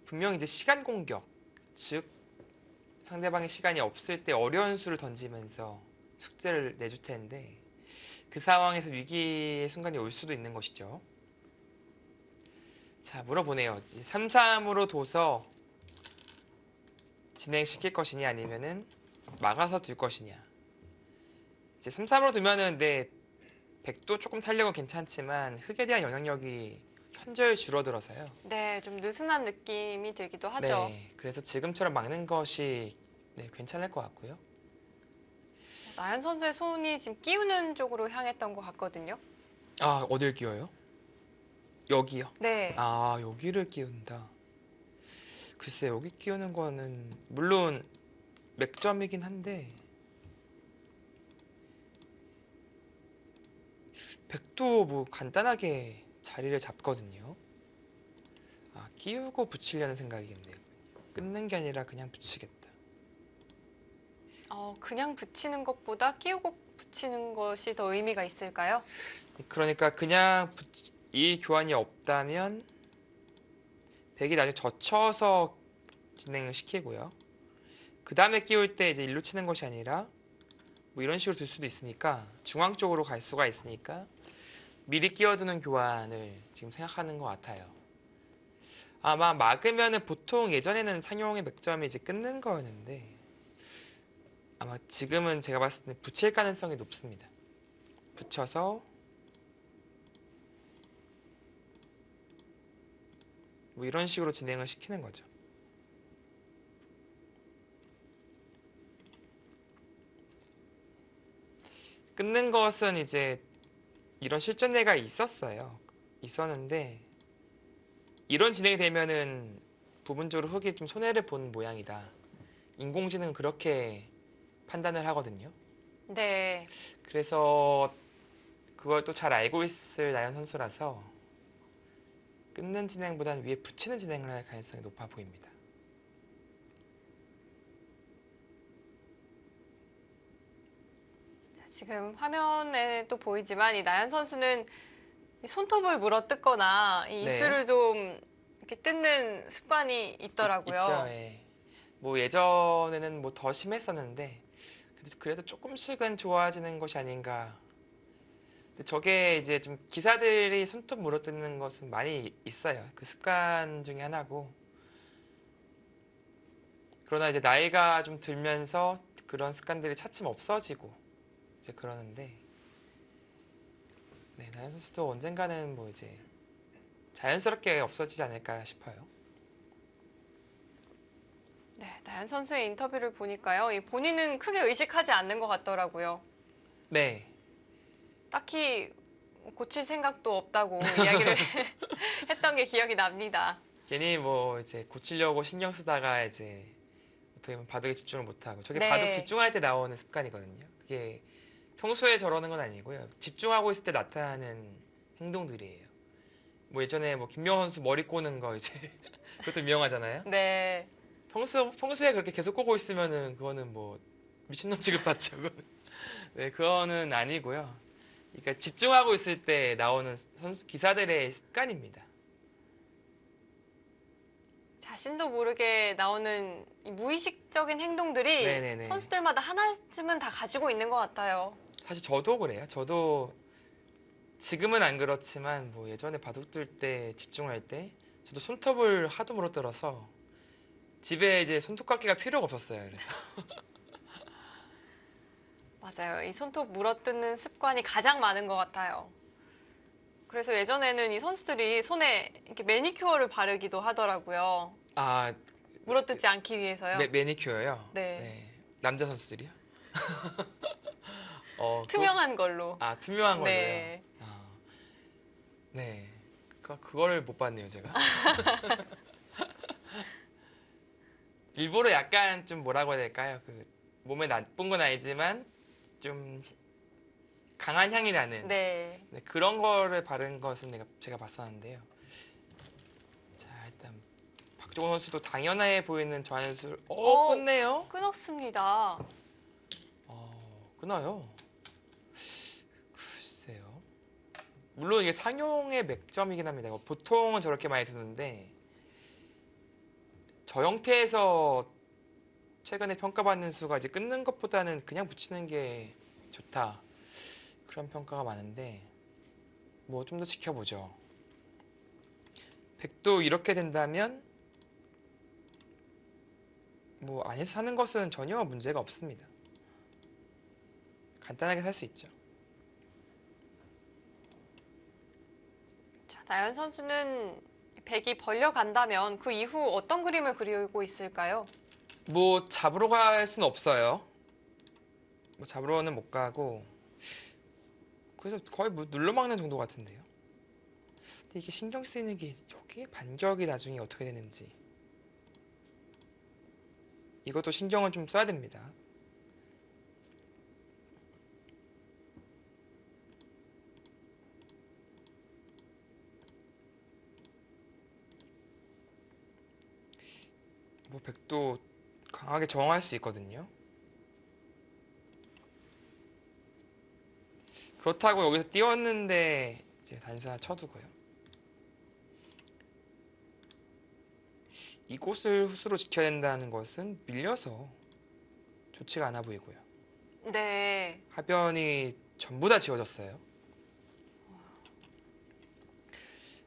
분명 이제 시간 공격, 즉 상대방의 시간이 없을 때 어려운 수를 던지면서 숙제를 내줄 텐데 그 상황에서 위기의 순간이 올 수도 있는 것이죠. 자, 물어보네요. 3-3으로 둬서 진행시킬 것이냐 아니면은 막아서 둘 것이냐. 이제 3-3으로 두면은 백도 조금 살려고 괜찮지만 흙에 대한 영향력이 현저히 줄어들어서요. 네, 좀 느슨한 느낌이 들기도 하죠. 네, 그래서 지금처럼 막는 것이 괜찮을 것 같고요. 나연 선수의 손이 지금 끼우는 쪽으로 향했던 것 같거든요. 아, 어딜 끼워요? 여기요? 네. 아, 여기를 끼운다. 글쎄, 여기 끼우는 거는 물론 맥점이긴 한데 백도 뭐 간단하게 자리를 잡거든요. 끼우고 붙이려는 생각이겠네요. 끊는 게 아니라 그냥 붙이겠다. 그냥 붙이는 것보다 끼우고 붙이는 것이 더 의미가 있을까요? 그러니까 그냥 이 교환이 없다면 백이 나중에 젖혀서 진행을 시키고요. 그 다음에 끼울 때 이제 일로 치는 것이 아니라 뭐 이런 식으로 둘 수도 있으니까 중앙 쪽으로 갈 수가 있으니까 미리 끼워두는 교환을 지금 생각하는 것 같아요. 아마 막으면은 보통 예전에는 상용의 맥점이 이제 끊는 거였는데 아마 지금은 제가 봤을 때 붙일 가능성이 높습니다. 붙여서 뭐 이런 식으로 진행을 시키는 거죠. 끊는 것은 이제 이런 실전례가 있었는데 이런 진행이 되면은 부분적으로 흑이 좀 손해를 본 모양이다. 인공지능은 그렇게 판단을 하거든요. 네. 그래서 그걸 또 잘 알고 있을 나연 선수라서 끊는 진행보다는 위에 붙이는 진행을 할 가능성이 높아 보입니다. 지금 화면에 또 보이지만 이 나연 선수는 이 손톱을 물어뜯거나 이 네. 입술을 좀 이렇게 뜯는 습관이 있더라고요. 있죠. 예. 뭐 예전에는 뭐 더 심했었는데 그래도 조금씩은 좋아지는 것이 아닌가. 근데 저게 이제 좀 기사들이 손톱 물어뜯는 것은 많이 있어요. 그 습관 중에 하나고. 그러나 이제 나이가 좀 들면서 그런 습관들이 차츰 없어지고 이제 그러는데, 네, 나연 선수도 언젠가는 뭐 이제 자연스럽게 없어지지 않을까 싶어요. 네, 나연 선수의 인터뷰를 보니까요. 이 본인은 크게 의식하지 않는 것 같더라고요. 네, 딱히 고칠 생각도 없다고 이야기를 했던 게 기억이 납니다. 괜히 뭐 이제 고치려고 신경 쓰다가 이제 어떻게 보면 바둑에 집중을 못하고, 저게 네. 바둑 집중할 때 나오는 습관이거든요. 그게 평소에 저러는 건 아니고요. 집중하고 있을 때 나타나는 행동들이에요. 뭐 예전에 뭐 김명훈 선수 머리 꼬는 거 이제 그것도 유명하잖아요. 네. 평소에 그렇게 계속 꼬고 있으면은 그거는 뭐 미친놈 취급받죠. 그거는. 네, 그거는 아니고요. 그러니까 집중하고 있을 때 나오는 기사들의 습관입니다. 자신도 모르게 나오는 이 무의식적인 행동들이 네네네. 선수들마다 하나쯤은 다 가지고 있는 것 같아요. 사실 저도 그래요. 저도 지금은 안 그렇지만 뭐 예전에 바둑 둘 때 집중할 때 저도 손톱을 하도 물어뜯어서 집에 이제 손톱깎이가 필요가 없었어요. 그래서 맞아요. 이 손톱 물어뜯는 습관이 가장 많은 것 같아요. 그래서 예전에는 이 선수들이 손에 이렇게 매니큐어를 바르기도 하더라고요. 아, 물어뜯지 않기 위해서요. 매니큐어요. 네. 남자 선수들이요? 투명한 걸로. 투명한 걸로요. 네. 네. 그거를 못 봤네요, 제가. 일부러 약간 좀 뭐라고 해야 될까요? 그 몸에 나쁜 건 아니지만 좀 강한 향이 나는 네. 네, 그런 거를 바른 것은 제가 봤었는데요. 자, 일단 박종원 선수도 당연해 보이는 저한술 끊네요. 끊었습니다. 끊어요. 글쎄요. 물론 이게 상용의 맥점이긴 합니다. 보통은 저렇게 많이 두는데 저 형태에서 최근에 평가받는 수가 이제 끊는 것보다는 그냥 붙이는 게 좋다. 그런 평가가 많은데 뭐 좀 더 지켜보죠. 백도 이렇게 된다면 뭐 안에서 사는 것은 전혀 문제가 없습니다. 간단하게 살 수 있죠. 자, 나연 선수는 백이 벌려간다면 그 이후 어떤 그림을 그리고 있을까요? 뭐 잡으러 갈 수는 없어요. 뭐 잡으러는 못 가고 그래서 거의 뭐 눌러막는 정도 같은데요. 근데 이게 신경 쓰이는 게 여기에 반격이 나중에 어떻게 되는지 이것도 신경은 좀 써야 됩니다. 뭐 백도 강하게 저항할 수 있거든요. 그렇다고 여기서 띄웠는데 이제 단수 하나 쳐두고요. 이곳을 후수로 지켜야 된다는 것은 밀려서 좋지가 않아 보이고요. 네. 하변이 전부 다 지워졌어요.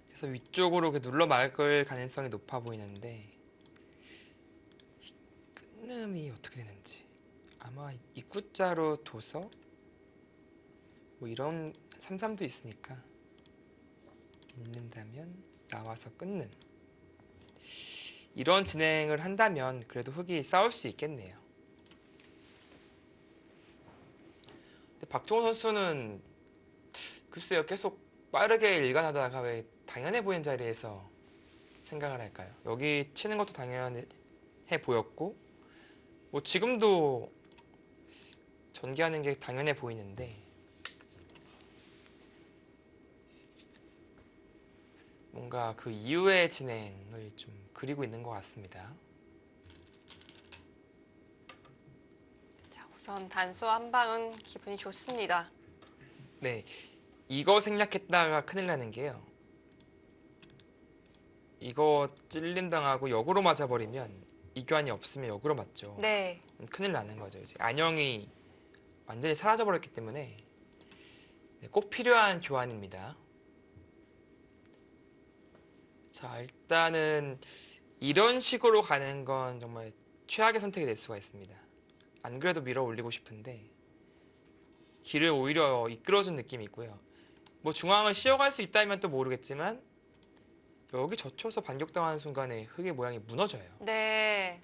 그래서 위쪽으로 이렇게 눌러 막을 가능성이 높아 보이는데 끊음이 어떻게 되는지 아마 입구자로 둬서 뭐 이런 3-3도 있으니까 있는다면 나와서 끊는 이런 진행을 한다면 그래도 흑이 싸울 수 있겠네요. 근데 박종훈 선수는 글쎄요, 계속 빠르게 일관하다가 왜 당연해 보이는 자리에서 생각을 할까요? 여기 치는 것도 당연해 보였고, 뭐 지금도 전개하는 게 당연해 보이는데, 뭔가 그 이후의 진행을 좀 그리고 있는 것 같습니다. 자, 우선 단수 한 방은 기분이 좋습니다. 네, 이거 생략했다가 큰일 나는 게요. 이거 찔림 당하고 역으로 맞아버리면 이교환이 없으면 역으로 맞죠. 네. 큰일 나는 거죠. 이제 안영이 완전히 사라져버렸기 때문에 네, 꼭 필요한 교환입니다. 자, 일단은 이런 식으로 가는 건 정말 최악의 선택이 될 수가 있습니다. 안 그래도 밀어 올리고 싶은데 길을 오히려 이끌어준 느낌이 있고요. 뭐 중앙을 씌워갈 수 있다면 또 모르겠지만 여기 젖혀서 반격당하는 순간에 흙의 모양이 무너져요. 네.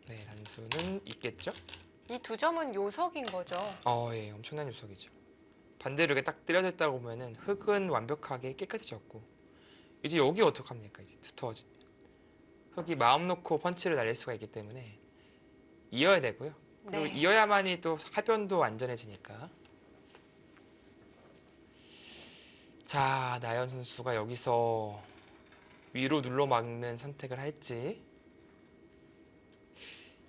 네, 단수는 있겠죠? 이 두 점은 요석인 거죠. 예, 엄청난 요석이죠. 반대로 이렇게 딱 때려져 있다고 보면은 흙은 완벽하게 깨끗해졌고 이제 여기 어떡합니까? 이제 두터워지면 흙이 마음 놓고 펀치를 날릴 수가 있기 때문에 이어야 되고요. 그리고 네. 이어야만이 또 하변도 안전해지니까. 자, 나연 선수가 여기서 위로 눌러 막는 선택을 할지,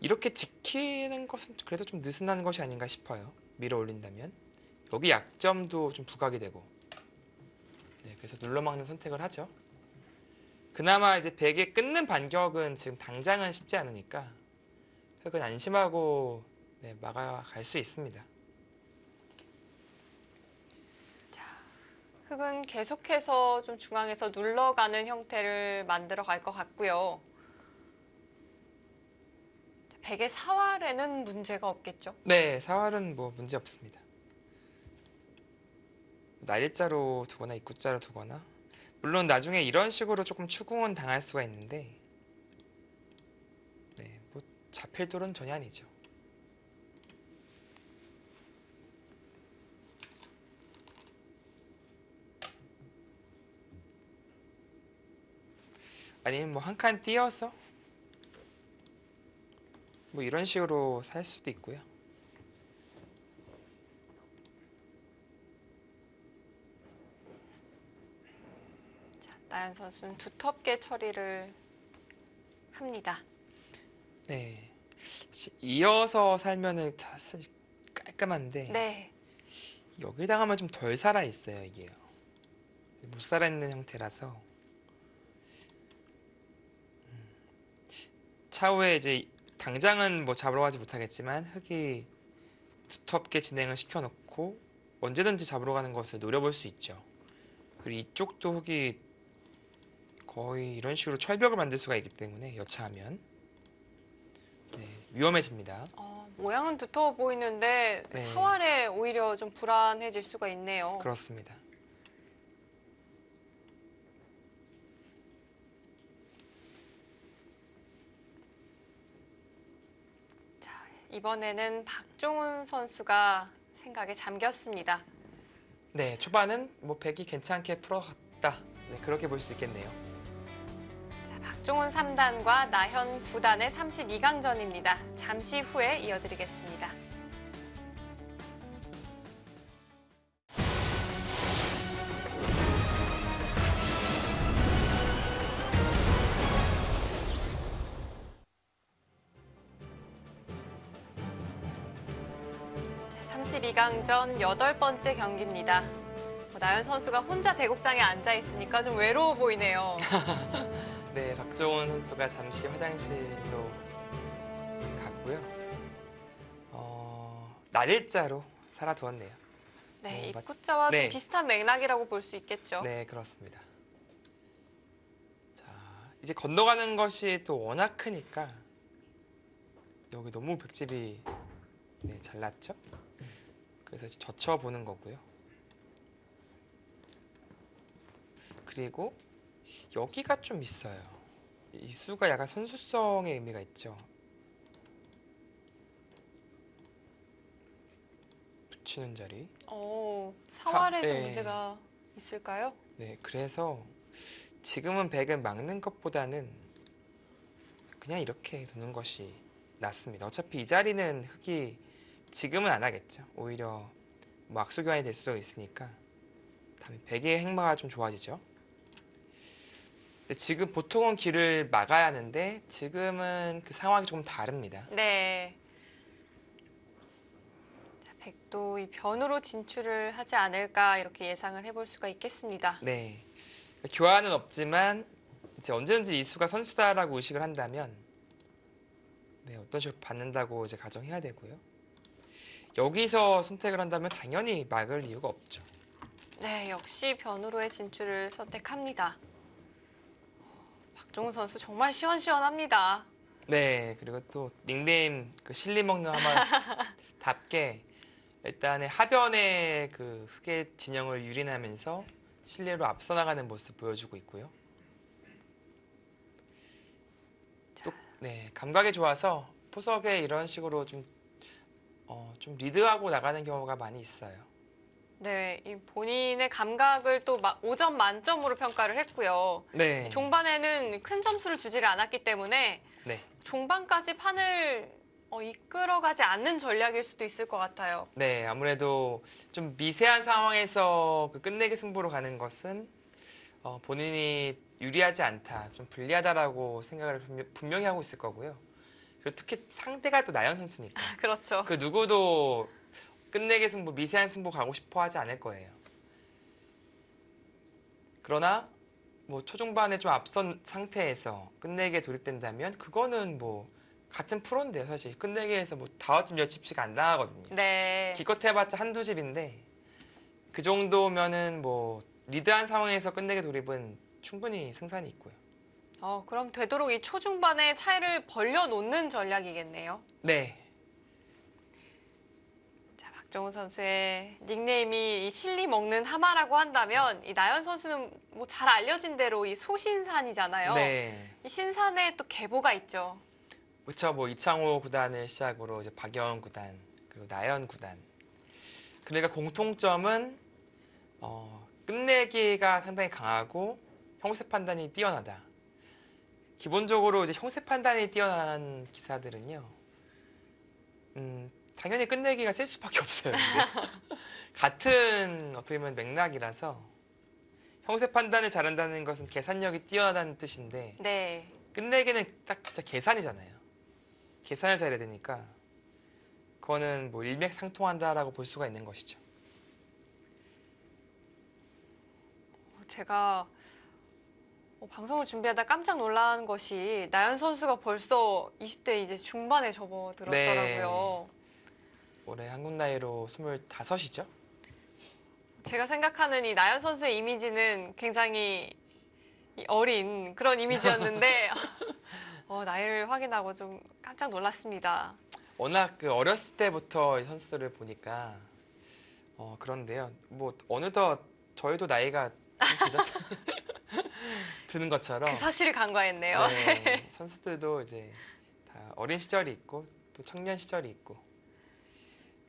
이렇게 지키는 것은 그래도 좀 느슨한 것이 아닌가 싶어요. 밀어 올린다면 여기 약점도 좀 부각이 되고, 네, 그래서 눌러 막는 선택을 하죠. 그나마 이제 베개 끊는 반격은 지금 당장은 쉽지 않으니까 흙은 안심하고 네, 막아갈 수 있습니다. 흙은 계속해서 좀 중앙에서 눌러가는 형태를 만들어 갈 것 같고요. 백의 사활에는 문제가 없겠죠? 네, 사활은 뭐 문제 없습니다. 날일자로 두거나 입구자로 두거나, 물론 나중에 이런 식으로 조금 추궁은 당할 수가 있는데, 네, 뭐 잡힐 돌은 전혀 아니죠. 아니면 뭐 한 칸 띄어서 뭐 이런 식으로 살 수도 있고요. 자, 나연 선수는 두텁게 처리를 합니다. 네, 이어서 살면은 사실 깔끔한데 네. 여길 당하면 좀 덜 살아 있어요, 이게요. 못 살아 있는 형태라서. 차후에 이제 당장은 뭐 잡으러 가지 못하겠지만 흙이 두텁게 진행을 시켜놓고 언제든지 잡으러 가는 것을 노려볼 수 있죠. 그리고 이쪽도 흙이 거의 이런 식으로 철벽을 만들 수가 있기 때문에 여차하면 네, 위험해집니다. 모양은 두터워 보이는데 네. 사활에 오히려 좀 불안해질 수가 있네요. 그렇습니다. 이번에는 박종훈 선수가 생각에 잠겼습니다. 네, 초반은 뭐 백이 괜찮게 풀어갔다. 네, 그렇게 볼 수 있겠네요. 자, 박종훈 3단과 나현 9단의 32강전입니다. 잠시 후에 이어드리겠습니다. 자, 32강전 8번째 경기입니다. 나연 선수가 혼자 대국장에 앉아 있으니까 좀 외로워 보이네요. 네, 박종훈 선수가 잠시 화장실로 갔고요. 날일자로 살아두었네요. 네, 맞- 입구자와 네. 좀 비슷한 맥락이라고 볼 수 있겠죠. 네, 그렇습니다. 자, 이제 건너가는 것이 또 워낙 크니까 여기 너무 백집이 네, 잘났죠? 그래서 이제 젖혀보는 거고요. 그리고 여기가 좀 있어요. 이 수가 약간 선수성의 의미가 있죠. 붙이는 자리. 사활에도 네. 문제가 있을까요? 네, 그래서 지금은 백은 막는 것보다는 그냥 이렇게 두는 것이 낫습니다. 어차피 이 자리는 흑이 지금은 안 하겠죠. 오히려 뭐 악수 교환이 될 수도 있으니까 다음에 백의 행마가 좀 좋아지죠. 근데 지금 보통은 길을 막아야 하는데 지금은 그 상황이 조금 다릅니다. 네. 자, 백도 이 변으로 진출을 하지 않을까 이렇게 예상을 해볼 수가 있겠습니다. 네, 교환은 없지만 이제 언제든지 이 수가 선수다라고 의식을 한다면 네, 어떤 식으로 받는다고 이제 가정해야 되고요. 여기서 선택을 한다면 당연히 막을 이유가 없죠. 네, 역시 변으로의 진출을 선택합니다. 박종훈 선수 정말 시원시원합니다. 네, 그리고 또 닉네임 그 실리 먹는 하마답게 일단은 하변의 그 흑의 진영을 유린하면서 실리로 앞서 나가는 모습 보여주고 있고요. 또 네, 감각이 좋아서 포석에 이런 식으로 좀 리드하고 나가는 경우가 많이 있어요. 네, 이 본인의 감각을 또 5점 만점으로 평가를 했고요. 네, 종반에는 큰 점수를 주지를 않았기 때문에 네, 종반까지 판을 이끌어가지 않는 전략일 수도 있을 것 같아요. 네, 아무래도 좀 미세한 상황에서 그 끝내기 승부로 가는 것은 본인이 유리하지 않다, 좀 불리하다라고 생각을 분명히 하고 있을 거고요. 그리고 특히 상대가 또 나연 선수니까 그렇죠. 그 누구도 끝내기 승부, 미세한 승부 가고 싶어 하지 않을 거예요. 그러나 뭐 초중반에 좀 앞선 상태에서 끝내기에 돌입된다면 그거는 뭐 같은 프로인데요, 사실. 끝내기에서 뭐 5집, 10집씩 안 당하거든요. 네. 기껏 해봤자 한두 집인데 그 정도면은 뭐 리드한 상황에서 끝내기 돌입은 충분히 승산이 있고요. 그럼 되도록 이 초중반에 차이를 벌려놓는 전략이겠네요. 네, 자, 박정훈 선수의 닉네임이 이 실리 먹는 하마라고 한다면 이 나연 선수는 뭐 잘 알려진 대로 이 소신산이잖아요. 네. 이 신산에 또 계보가 있죠. 그렇죠. 뭐 이창호 구단을 시작으로 이제 박여원 구단 그리고 나연 구단. 그러니까 공통점은 끝내기가 상당히 강하고 형세 판단이 뛰어나다. 기본적으로 이제 형세 판단이 뛰어난 기사들은요, 당연히 끝내기가 셀 수밖에 없어요. 근데. 같은 어떻게 보면 맥락이라서 형세 판단을 잘한다는 것은 계산력이 뛰어나다는 뜻인데 네. 끝내기는 딱 진짜 계산이잖아요. 계산을 잘해야 되니까 그거는 뭐 일맥상통한다라고 볼 수가 있는 것이죠. 제가 방송을 준비하다 깜짝 놀란 것이 나연 선수가 벌써 20대 이제 중반에 접어들었더라고요. 올해 한국 나이로 25이죠? 제가 생각하는 이 나연 선수의 이미지는 굉장히 어린 그런 이미지였는데 나이를 확인하고 좀 깜짝 놀랐습니다. 워낙 그 어렸을 때부터 이 선수들을 보니까 그런데요. 뭐 어느덧 저희도 나이가 좀 드는 것처럼 그 사실을 간과했네요. 네, 선수들도 이제 다 어린 시절이 있고 또 청년 시절이 있고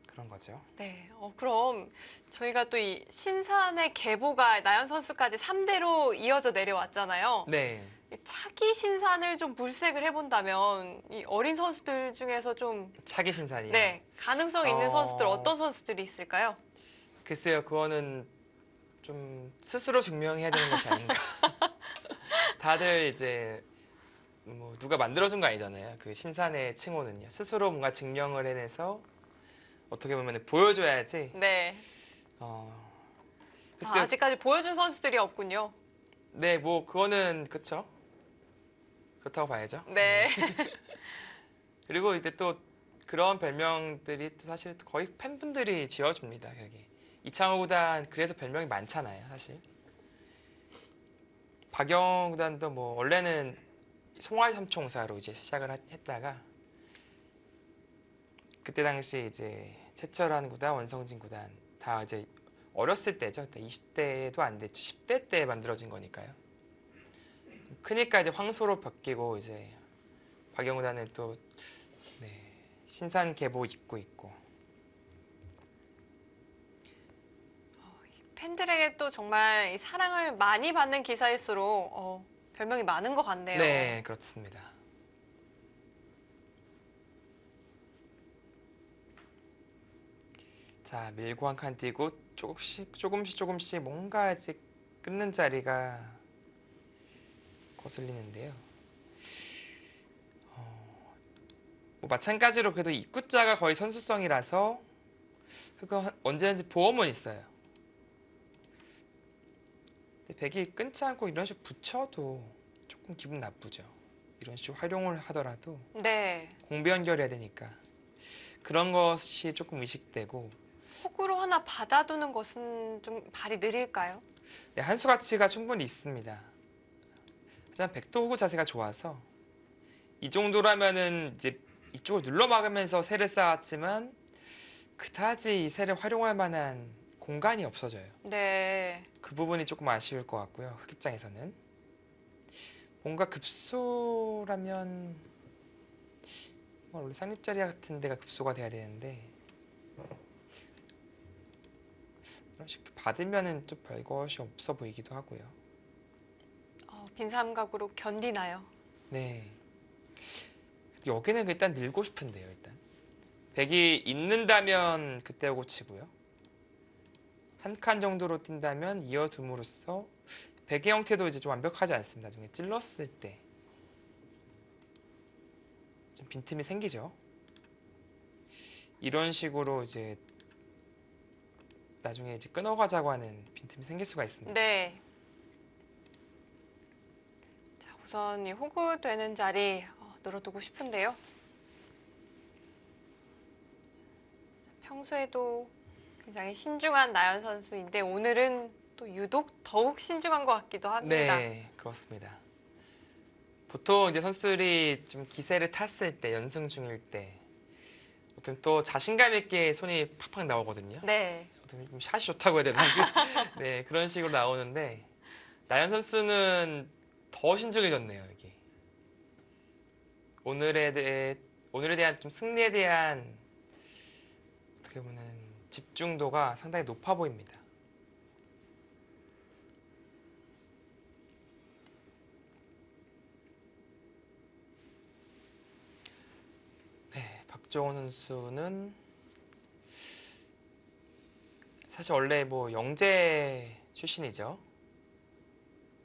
그런 거죠. 네, 그럼 저희가 또 이 신산의 계보가 나연 선수까지 3대로 이어져 내려왔잖아요. 네, 이 차기 신산을 좀 물색을 해본다면 이 어린 선수들 중에서 좀 차기 신산이요. 네, 가능성 있는 어. 선수들 어떤 선수들이 있을까요? 글쎄요, 그거는 좀 스스로 증명해야 되는 것이 아닌가. 다들 이제 뭐 누가 만들어준 거 아니잖아요. 그 신산의 칭호는요. 스스로 뭔가 증명을 해내서 어떻게 보면 보여줘야지. 네, 글쎄요, 아직까지 보여준 선수들이 없군요. 네, 뭐 그거는 그쵸. 그렇다고 봐야죠. 네, 그리고 이제 또 그런 별명들이 또 사실 거의 팬분들이 지어줍니다. 그러게. 이창호 구단 그래서 별명이 많잖아요, 사실. 박영 구단도 뭐 원래는 송화이 삼총사로 이제 시작을 했다가 그때 당시 이제 최철한 구단, 원성진 구단 다 이제 어렸을 때죠. 그때 20대도 안 됐죠. 10대 때 만들어진 거니까요. 크니까 이제 황소로 바뀌고 이제 박영 구단은 또 네, 신산 계보 입고 있고 팬들에게 또 정말 이 사랑을 많이 받는 기사일수록 별명이 많은 것 같네요. 네, 그렇습니다. 자, 밀고 한 칸 뛰고 조금씩 뭔가 아직 끊는 자리가 거슬리는데요. 뭐 마찬가지로 그래도 입구자가 거의 선수성이라서 그거 언제든지 보험은 있어요. 근데 백이 끊지 않고 이런 식으로 붙여도 조금 기분 나쁘죠. 이런 식으로 활용을 하더라도 네. 공비 연결해야 되니까 그런 것이 조금 의식되고, 호구로 하나 받아두는 것은 좀 발이 느릴까요? 네, 한 수 가치가 충분히 있습니다. 하지만 백도 호구 자세가 좋아서 이 정도라면은 이제 이쪽을 눌러 막으면서 새를 쌓았지만 그다지 이 새를 활용할 만한 공간이 없어져요. 네. 그 부분이 조금 아쉬울 것 같고요. 흑 입장에서는 뭔가 급소라면 원래 상립자리 같은 데가 급소가 돼야 되는데 이런 식으로 받으면은 좀 별것이 없어 보이기도 하고요. 빈 삼각으로 견디나요? 네. 여기는 일단 늘고 싶은데요. 일단 백이 있는다면 그때 오고 치고요. 한 칸 정도로 뛴다면 이어둠으로써 백의 형태도 이제 좀 완벽하지 않습니다. 나중에 찔렀을 때 좀 빈틈이 생기죠. 이런 식으로 이제 나중에 이제 끊어가자고 하는 빈틈이 생길 수가 있습니다. 네. 자, 우선 이 호구 되는 자리 늘어두고 싶은데요. 평소에도 굉장히 신중한 나연 선수인데 오늘은 또 유독 더욱 신중한 것 같기도 합니다. 네, 그렇습니다. 보통 이제 선수들이 좀 기세를 탔을 때, 연승 중일 때, 어떤 또 자신감 있게 손이 팍팍 나오거든요. 네. 어떤 좀 샷이 좋다고 해야 되나? 네, 그런 식으로 나오는데 나연 선수는 더 신중해졌네요, 여기. 오늘에 대한 좀 승리에 대한 어떻게 보면 집중도가 상당히 높아 보입니다. 네, 박종원 선수는 사실 원래 뭐 영재 출신이죠.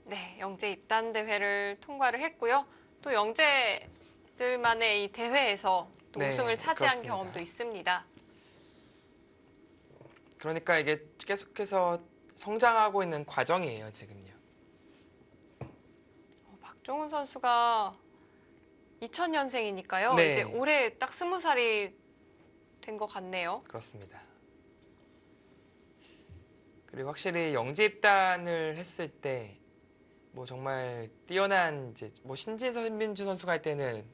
네, 영재 입단 대회를 통과를 했고요. 또 영재들만의 이 대회에서 또 네, 우승을 차지한 그렇습니다. 경험도 있습니다. 그러니까 이게 계속해서 성장하고 있는 과정이에요, 지금요. 박종훈 선수가 2000년생이니까요. 네. 이제 올해 딱 20살이 된 것 같네요. 그렇습니다. 그리고 확실히 영재 입단을 했을 때 뭐 정말 뛰어난 이제 뭐 신민주 선수가 할 때는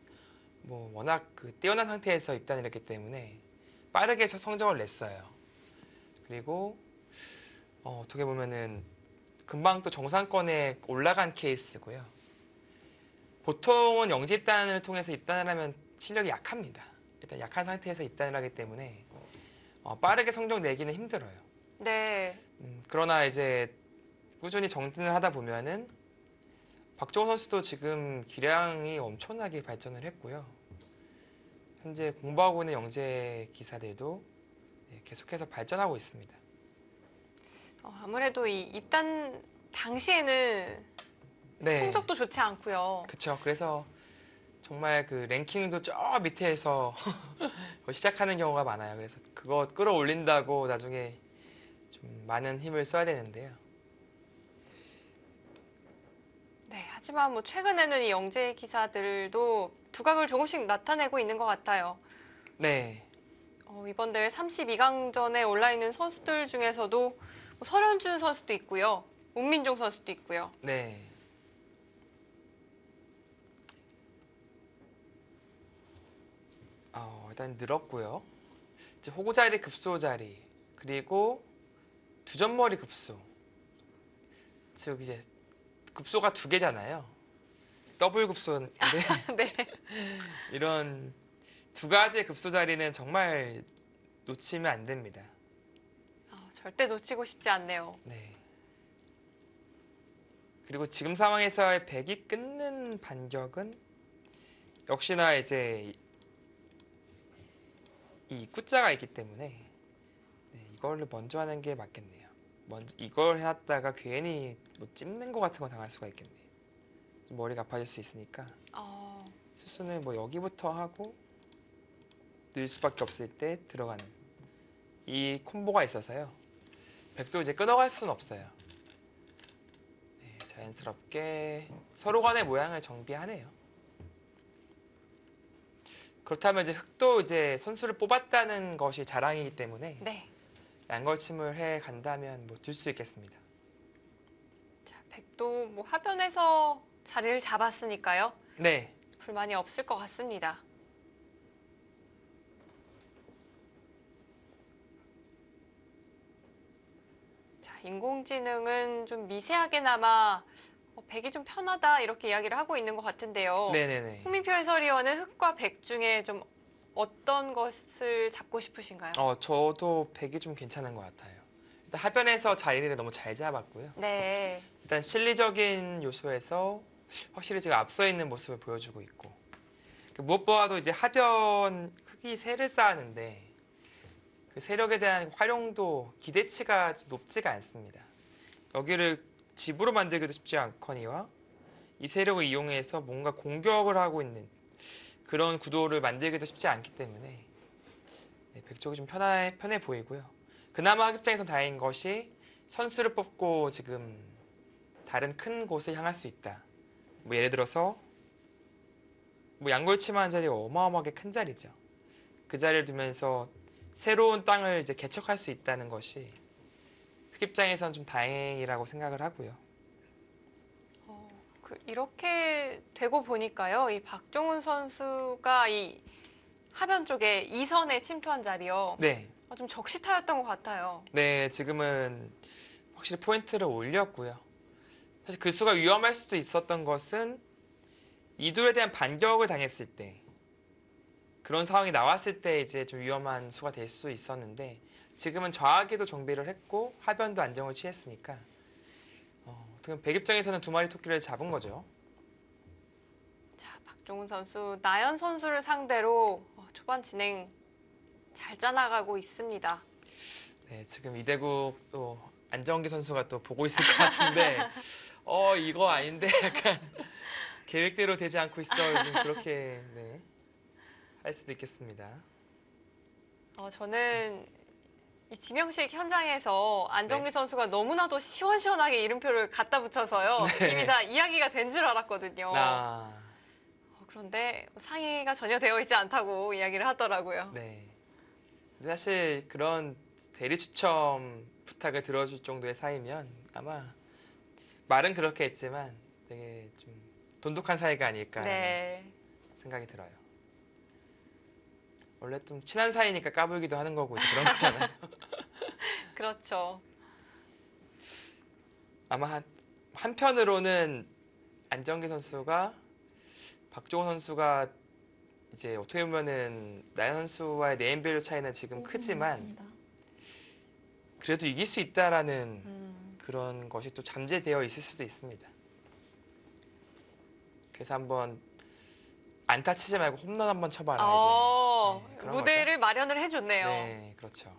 뭐 워낙 그 뛰어난 상태에서 입단을 했기 때문에 빠르게 성적을 냈어요. 그리고 어떻게 보면은 금방 또 정상권에 올라간 케이스고요. 보통은 영재 입단을 통해서 입단을 하면 실력이 약합니다. 일단 약한 상태에서 입단을 하기 때문에 빠르게 성적 내기는 힘들어요. 네. 그러나 이제 꾸준히 정진을 하다 보면은 박종호 선수도 지금 기량이 엄청나게 발전을 했고요. 현재 공부하고 있는 영재 기사들도 계속해서 발전하고 있습니다. 아무래도 이 입단 당시에는 네, 성적도 좋지 않고요. 그렇죠. 그래서 정말 그 랭킹도 저 밑에서 시작하는 경우가 많아요. 그래서 그거 끌어올린다고 나중에 좀 많은 힘을 써야 되는데요. 네, 하지만 뭐 최근에는 이 영재 기사들도 두각을 조금씩 나타내고 있는 것 같아요. 네, 이번 대회 32강전에 올라 있는 선수들 중에서도 뭐 설현준 선수도 있고요. 문민종 선수도 있고요. 네. 일단 늘었고요. 이제 호구 자리, 급소 자리, 그리고 두점머리 급소. 즉 이제 급소가 두 개잖아요. 더블 급소인데 네. 이런 두 가지의 급소 자리는 정말 놓치면 안 됩니다. 절대 놓치고 싶지 않네요. 네. 그리고 지금 상황에서의 백이 끊는 반격은 역시나 이제 이 입구자가 있기 때문에 네, 이거를 먼저 하는 게 맞겠네요. 먼저 이걸 해놨다가 괜히 뭐 찝는 거 같은 거 당할 수가 있겠네요. 좀 머리가 아파질 수 있으니까 수순을 뭐 여기부터 하고 늘 수밖에 없을 때 들어가는 이 콤보가 있어서요. 백도 이제 끊어갈 수는 없어요. 네, 자연스럽게 서로 간의 모양을 정비하네요. 그렇다면 이제 흑도 이제 선수를 뽑았다는 것이 자랑이기 때문에 네. 양걸침을 해 간다면 뭐 들 수 있겠습니다. 자, 백도 뭐 하변에서 자리를 잡았으니까요. 네, 불만이 없을 것 같습니다. 자, 인공지능은 좀 미세하게나마 백이 좀 편하다 이렇게 이야기를 하고 있는 것 같은데요. 네네네. 홍민표 해설위원은 흑과 백 중에 좀 어떤 것을 잡고 싶으신가요? 저도 백이 좀 괜찮은 것 같아요. 일단 하변에서 자리를 너무 잘 잡았고요. 네. 일단 실리적인 요소에서 확실히 지금 앞서 있는 모습을 보여주고 있고 무엇보다도 이제 하변 흑이 세를 쌓았는데 그 세력에 대한 활용도 기대치가 높지가 않습니다. 여기를 집으로 만들기도 쉽지 않거니와 이 세력을 이용해서 뭔가 공격을 하고 있는 그런 구도를 만들기도 쉽지 않기 때문에 네, 백쪽이 좀 편해 보이고요. 그나마 학 입장에선 다행인 것이 선수를 뽑고 지금 다른 큰 곳을 향할 수 있다. 뭐 예를 들어서 뭐 양골치마 한 자리가 어마어마하게 큰 자리죠. 그 자리를 두면서 새로운 땅을 이제 개척할 수 있다는 것이 흑 입장에선 좀 다행이라고 생각을 하고요. 이렇게 되고 보니까요. 이 박종훈 선수가 이 하변 쪽에 2선에 침투한 자리요. 네, 좀 적시타였던 것 같아요. 네 지금은 확실히 포인트를 올렸고요. 사실 그 수가 위험할 수도 있었던 것은 이둘에 대한 반격을 당했을 때 그런 상황이 나왔을 때 이제 좀 위험한 수가 될 수 있었는데 지금은 좌하기도 정비를 했고 하변도 안정을 취했으니까 어떻게 백 입장에서는 두 마리 토끼를 잡은 거죠. 자, 박종훈 선수, 나연 선수를 상대로 초반 진행 잘 짜나가고 있습니다. 네, 지금 이대국 또 안정기 선수가 또 보고 있을 것 같은데 이거 아닌데 약간 계획대로 되지 않고 있어. 요즘 그렇게 네, 할 수도 있겠습니다. 저는 이 지명식 현장에서 안정기 네. 선수가 너무나도 시원시원하게 이름표를 갖다 붙여서요. 네. 이미 다 이야기가 된 줄 알았거든요. 그런데 상의가 전혀 되어 있지 않다고 이야기를 하더라고요. 네. 근데 사실 그런 대리 추첨 부탁을 들어줄 정도의 사이면 아마 말은 그렇게 했지만 되게 좀 돈독한 사이가 아닐까 네. 생각이 들어요. 원래 좀 친한 사이니까 까불기도 하는 거고 이제 그런 거잖아요. 그렇죠. 아마 한편으로는 안정기 선수가 박종훈 선수가 이제 어떻게 보면은 나연 선수와의 네임밸류 차이는 지금 크지만 그래도 이길 수 있다라는 그런 것이 또 잠재되어 있을 수도 있습니다. 그래서 한번 안타 치지 말고 홈런 한번 쳐봐라 이제. 네, 그런 무대를 마련을 해줬네요. 네, 그렇죠.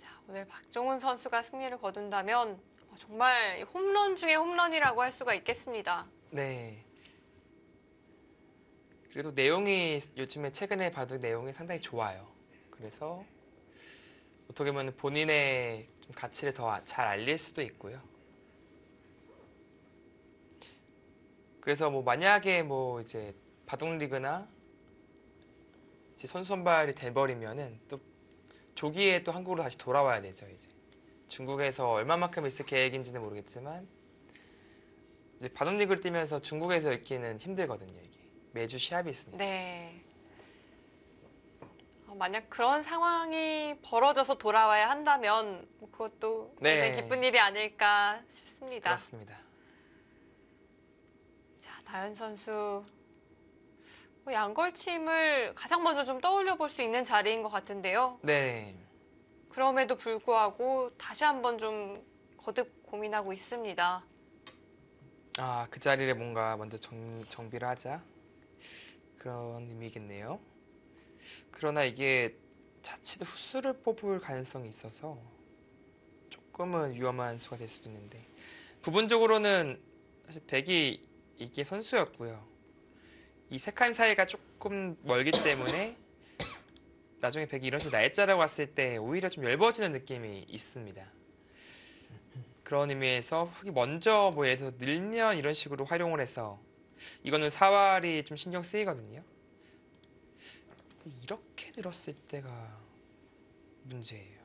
자, 오늘 박종훈 선수가 승리를 거둔다면 정말 홈런 중에 홈런이라고 할 수가 있겠습니다. 네. 그래도 내용이 요즘에 최근에 봐도 내용이 상당히 좋아요. 그래서 어떻게 보면 본인의 좀 가치를 더 잘 알릴 수도 있고요. 그래서 뭐 만약에 뭐 이제 바둑리그나 이제 선수 선발이 돼버리면은 또 조기에 또 한국으로 다시 돌아와야 되죠. 이제 중국에서 얼마만큼 있을 계획인지는 모르겠지만 이제 바둑리그를 뛰면서 중국에서 있기는 힘들거든요. 이게 매주 시합이 있으니까. 네. 만약 그런 상황이 벌어져서 돌아와야 한다면 그것도 네. 굉장히 기쁜 일이 아닐까 싶습니다. 그렇습니다. 자, 나연 선수 양걸침을 가장 먼저 좀 떠올려 볼 수 있는 자리인 것 같은데요. 네. 그럼에도 불구하고 다시 한번 좀 거듭 고민하고 있습니다. 아, 그 자리를 뭔가 먼저 정비를 하자. 그런 의미겠네요. 그러나 이게 자칫 후수를 뽑을 가능성이 있어서 조금은 위험한 수가 될 수도 있는데 부분적으로는 사실 백이 이게 선수였고요. 이 세 칸 사이가 조금 멀기 때문에 나중에 백이 이런 식으로 날짜라고 왔을 때 오히려 좀 얇아지는 느낌이 있습니다. 그런 의미에서 흙이 먼저 뭐 예를 들어서 늘면 이런 식으로 활용을 해서 이거는 사활이 좀 신경 쓰이거든요. 이렇게 늘었을 때가 문제예요.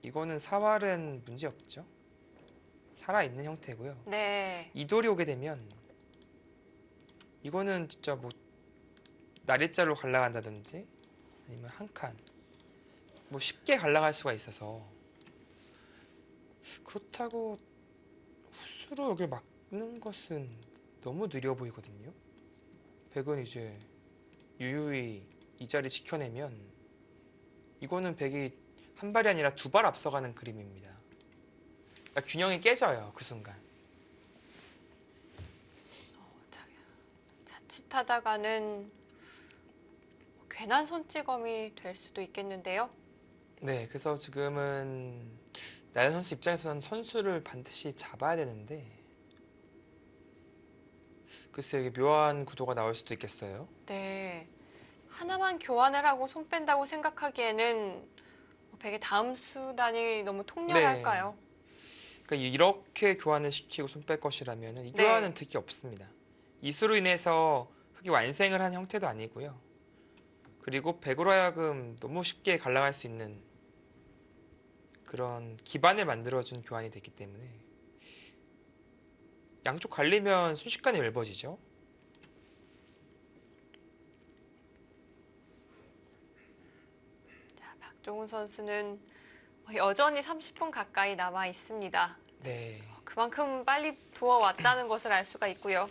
이거는 사활은 문제 없죠. 살아있는 형태고요. 네. 이돌이 오게 되면 이거는 진짜 뭐 날일자로 갈라간다든지 아니면 한 칸 뭐 쉽게 갈라갈 수가 있어서 그렇다고 후수로 여기 막는 것은 너무 느려 보이거든요. 백은 이제 유유히 이 자리 지켜내면 이거는 백이 한 발이 아니라 두 발 앞서가는 그림입니다. 그러니까 균형이 깨져요. 그 순간. 자칫하다가는 괜한 손찌검이 될 수도 있겠는데요. 네, 그래서 지금은 나연 선수 입장에서는 선수를 반드시 잡아야 되는데 글쎄요, 이게 묘한 구도가 나올 수도 있겠어요. 네. 하나만 교환을 하고 손 뺀다고 생각하기에는 백의 다음 수단이 너무 통렬할까요? 그러니까 이렇게 교환을 시키고 손 뺄 것이라면 이 네. 교환은 득이 없습니다. 이수로 인해서 흙이 완생을 한 형태도 아니고요. 그리고 백으로 하여금 너무 쉽게 갈라갈 수 있는 그런 기반을 만들어준 교환이 됐기 때문에 양쪽 갈리면 순식간에 얇아지죠. 자, 박종훈 선수는 여전히 30분 가까이 남아 있습니다. 네. 그만큼 빨리 두어 왔다는 것을 알 수가 있고요.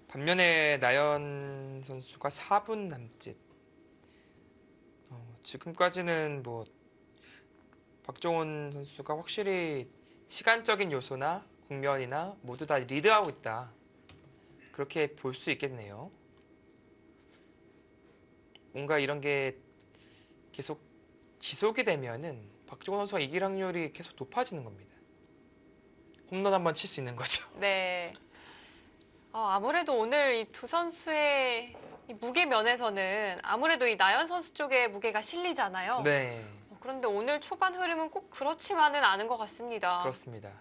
반면에 나연 선수가 4분 남짓. 지금까지는 뭐 박종훈 선수가 확실히 시간적인 요소나 국면이나 모두 다 리드하고 있다. 그렇게 볼 수 있겠네요. 뭔가 이런 게 계속 지속이 되면은 박종훈 선수가 이길 확률이 계속 높아지는 겁니다. 홈런 한번 칠 수 있는 거죠. 네. 아무래도 오늘 이 두 선수의 이 무게 면에서는 아무래도 이 나연 선수 쪽에 무게가 실리잖아요. 네, 그런데 오늘 초반 흐름은 꼭 그렇지만은 않은 것 같습니다. 그렇습니다.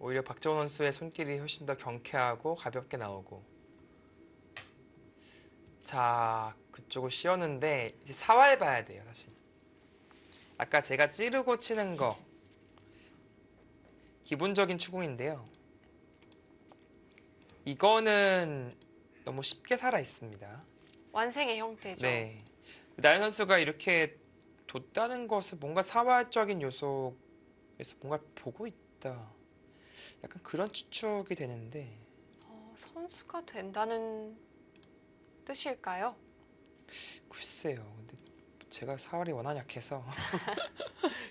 오히려 박정원 선수의 손길이 훨씬 더 경쾌하고 가볍게 나오고 자, 그쪽을 씌웠는데 이제 사활 봐야 돼요, 사실. 아까 제가 찌르고 치는 거 기본적인 추궁인데요. 이거는 너무 쉽게 살아 있습니다. 완생의 형태죠. 네. 나연 선수가 이렇게 뒀다는 것은 뭔가 사활적인 요소에서 뭔가 보고 있다. 약간 그런 추측이 되는데 선수가 된다는 뜻일까요? 글쎄요. 근데 제가 사활이 워낙 약해서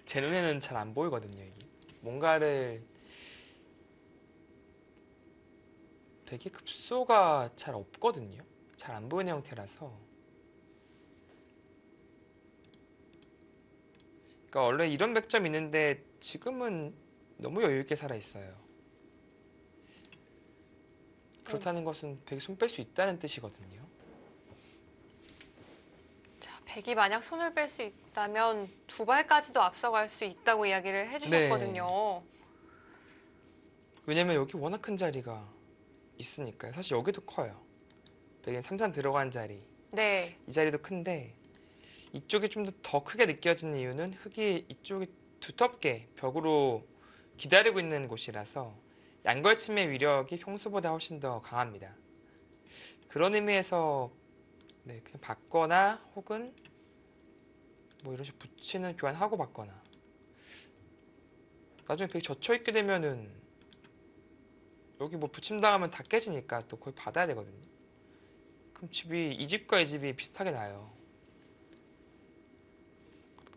제 눈에는 잘 안 보이거든요. 이게 뭔가를 되게 급소가 잘 없거든요. 잘 안 보이는 형태라서. 그러니까 원래 이런 백점이 있는데 지금은 너무 여유 있게 살아 있어요. 그렇다는 것은 백이 손 뺄 수 있다는 뜻이거든요. 자, 백이 만약 손을 뺄 수 있다면 두 발까지도 앞서갈 수 있다고 이야기를 해주셨거든요. 왜냐면 여기 워낙 큰 자리가 있으니까요. 사실 여기도 커요. 백에 3-3 들어간 자리. 네. 이 자리도 큰데 이쪽이 좀 더 크게 느껴지는 이유는 흙이 이쪽이 두텁게 벽으로 기다리고 있는 곳이라서 양걸침의 위력이 평소보다 훨씬 더 강합니다. 그런 의미에서 네, 그냥 받거나 혹은 뭐 이런 식으로 붙이는 교환하고 받거나 나중에 백이 젖혀있게 되면은 여기 뭐 붙임당하면 다 깨지니까 또 거의 받아야 되거든요. 그럼 집이 이 집과 이 집이 비슷하게 나요.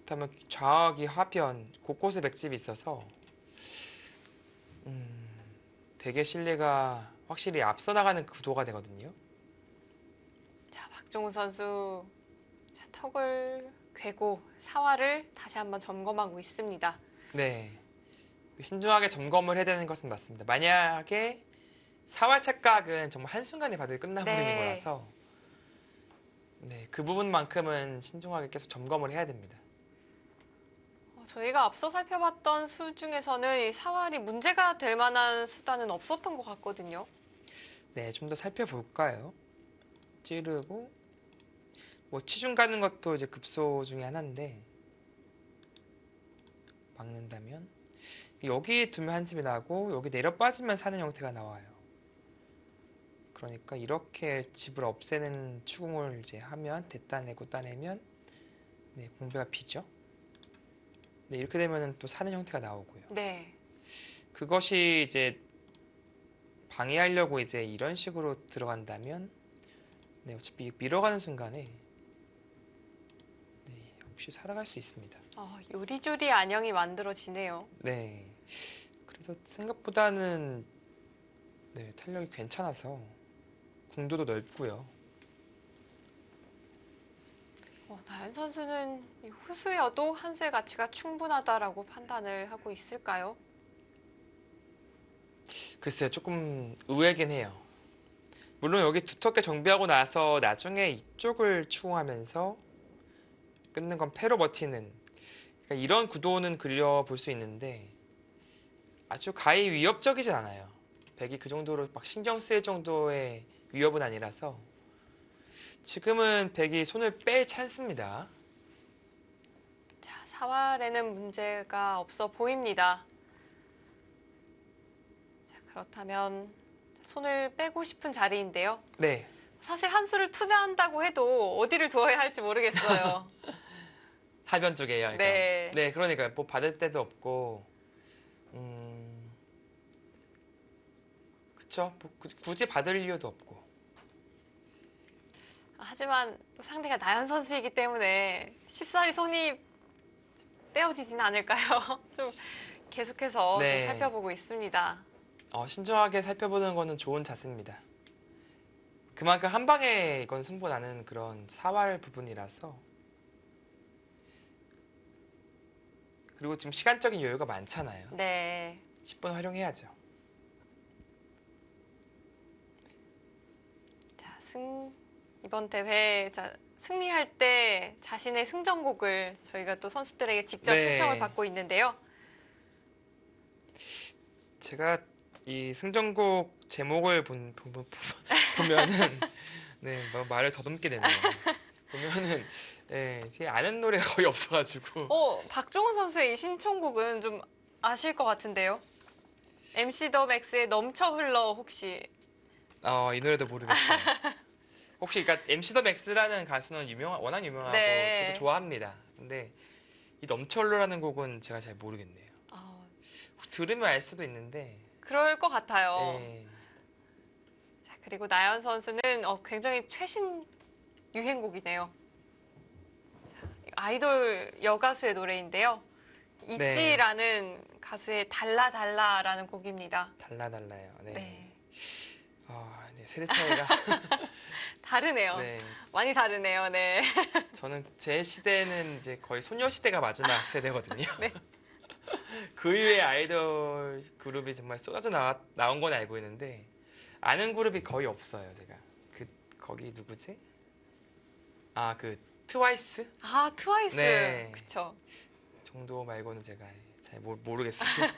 그렇다면 좌악이 하변 곳곳에 맥집이 있어서 백의 실리가 확실히 앞서 나가는 구도가 되거든요. 자, 박종훈 선수 자, 턱을 괴고 사활을 다시 한번 점검하고 있습니다. 네. 신중하게 점검을 해야 되는 것은 맞습니다. 만약에 사활 착각은 정말 한순간에 바둑이 끝나버리는 네. 거라서 네, 그 부분만큼은 신중하게 계속 점검을 해야 됩니다. 저희가 앞서 살펴봤던 수 중에서는 이 사활이 문제가 될 만한 수단은 없었던 것 같거든요. 네, 좀 더 살펴볼까요? 찌르고 뭐 치중 가는 것도 이제 급소 중에 하나인데 막는다면 여기 두면 한 집이 나고 여기 내려 빠지면 사는 형태가 나와요. 그러니까 이렇게 집을 없애는 추궁을 이제 하면 됐다내고 따내면 네, 공배가 비죠. 네, 이렇게 되면은 또 사는 형태가 나오고요. 네. 그것이 이제 방해하려고 이제 이런 식으로 들어간다면 네, 어차피 밀어가는 순간에 네, 혹시 살아갈 수 있습니다. 요리조리 안형이 만들어지네요. 네, 그래서 생각보다는 네, 탄력이 괜찮아서 궁도도 넓고요. 나연 선수는 이 후수여도 한 수의 가치가 충분하다라고 판단을 하고 있을까요? 글쎄요, 조금 의외긴 해요. 물론 여기 두텁게 정비하고 나서 나중에 이쪽을 추궁하면서 끊는 건 패로 버티는 그러니까 이런 구도는 그려볼 수 있는데 아주 가히 위협적이진 않아요. 백이 그 정도로 막 신경 쓰일 정도의 위협은 아니라서 지금은 백이 손을 뺄 찬스입니다. 자, 사활에는 문제가 없어 보입니다. 자, 그렇다면 손을 빼고 싶은 자리인데요. 네, 사실 한 수를 투자한다고 해도 어디를 두어야 할지 모르겠어요. 하변 쪽에요. 그러니까. 네. 네, 그러니까 뭐 받을 데도 없고, 그쵸? 뭐 굳이 받을 이유도 없고. 하지만 또 상대가 나연 선수이기 때문에 쉽사리 손이 떼어지진 않을까요? 좀 계속해서 네. 좀 살펴보고 있습니다. 신중하게 살펴보는 거는 좋은 자세입니다. 그만큼 한 방에 이건 승부 나는 그런 사활 부분이라서. 그리고 지금 시간적인 여유가 많잖아요. 네. 10분 활용해야죠. 자, 이번 대회 승리할 때 자신의 승전곡을 저희가 또 선수들에게 직접 네. 신청을 받고 있는데요. 제가 이 승전곡 제목을 보면은 네, 뭐 말을 더듬게 되네요. 보면은 네, 제 아는 노래가 거의 없어가지고 박종훈 선수의 이 신청곡은 좀 아실 것 같은데요. MC 더 맥스의 넘쳐 흘러 혹시 이 노래도 모르겠어요. 혹시 그러니까 MC 더 맥스라는 가수는 워낙 유명하고 네. 저도 좋아합니다. 근데 이 넘철로라는 곡은 제가 잘 모르겠네요. 들으면 알 수도 있는데 그럴 것 같아요. 네. 자, 그리고 나연 선수는 굉장히 최신 유행곡이네요. 자, 아이돌 여가수의 노래인데요. 있지라는 가수의 달라달라라는 곡입니다. 달라요. 네. 네. 네, 세대 차이가 다르네요. 네. 많이 다르네요. 네. 저는 제 시대는 이제 거의 소녀시대가 마지막 세대거든요. 네. 그 이후에 아이돌 그룹이 정말 쏟아져 나온 건 알고 있는데 아는 그룹이 거의 없어요. 제가 거기 누구지? 그 트와이스 트와이스. 네. 그쵸. 정도 말고는 제가 잘 모르겠어요.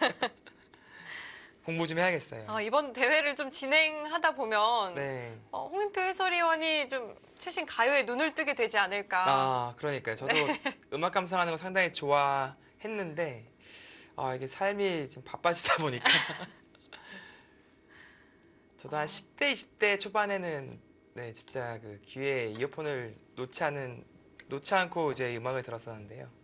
공부 좀 해야겠어요. 이번 대회를 좀 진행하다 보면 네. 홍민표 해설위원이 좀 최신 가요에 눈을 뜨게 되지 않을까. 그러니까요. 저도 음악 감상하는 거 상당히 좋아했는데 이게 삶이 지금 바빠지다 보니까 저도 한 10대, 20대 초반에는 네, 진짜 그 귀에 이어폰을 놓지 않고 이제 음악을 들었었는데요.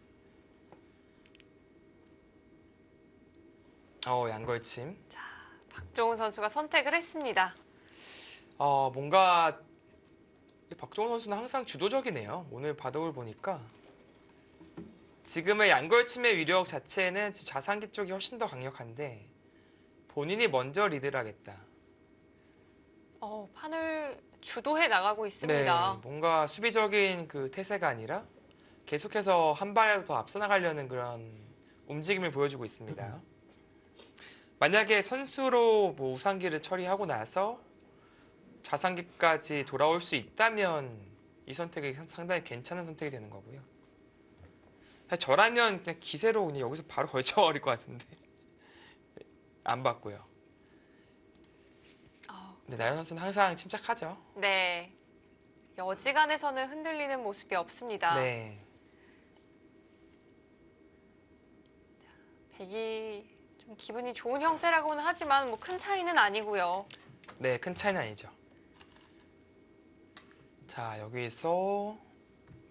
양걸침. 자, 박종훈 선수가 선택을 했습니다. 뭔가 박종훈 선수는 항상 주도적이네요. 오늘 바둑을 보니까 지금의 양걸침의 위력 자체는 좌상기 쪽이 훨씬 더 강력한데 본인이 먼저 리드를 하겠다. 판을 주도해 나가고 네, 있습니다. 뭔가 수비적인 그 태세가 아니라 계속해서 한 발 더 앞서 나가려는 그런 움직임을 보여주고 있습니다. 만약에 선수로 뭐 우상기를 처리하고 나서 좌상기까지 돌아올 수 있다면 이 선택이 상당히 괜찮은 선택이 되는 거고요. 사실 저라면 그냥 기세로 그냥 여기서 바로 걸쳐버릴 것 같은데 안 받고요. 근데 나연 선수는 항상 침착하죠. 네. 여지간해서는 흔들리는 모습이 없습니다. 네. 백이 좀 기분이 좋은 형세라고는 하지만 뭐 큰 차이는 아니고요. 네, 큰 차이는 아니죠. 자, 여기서 뭐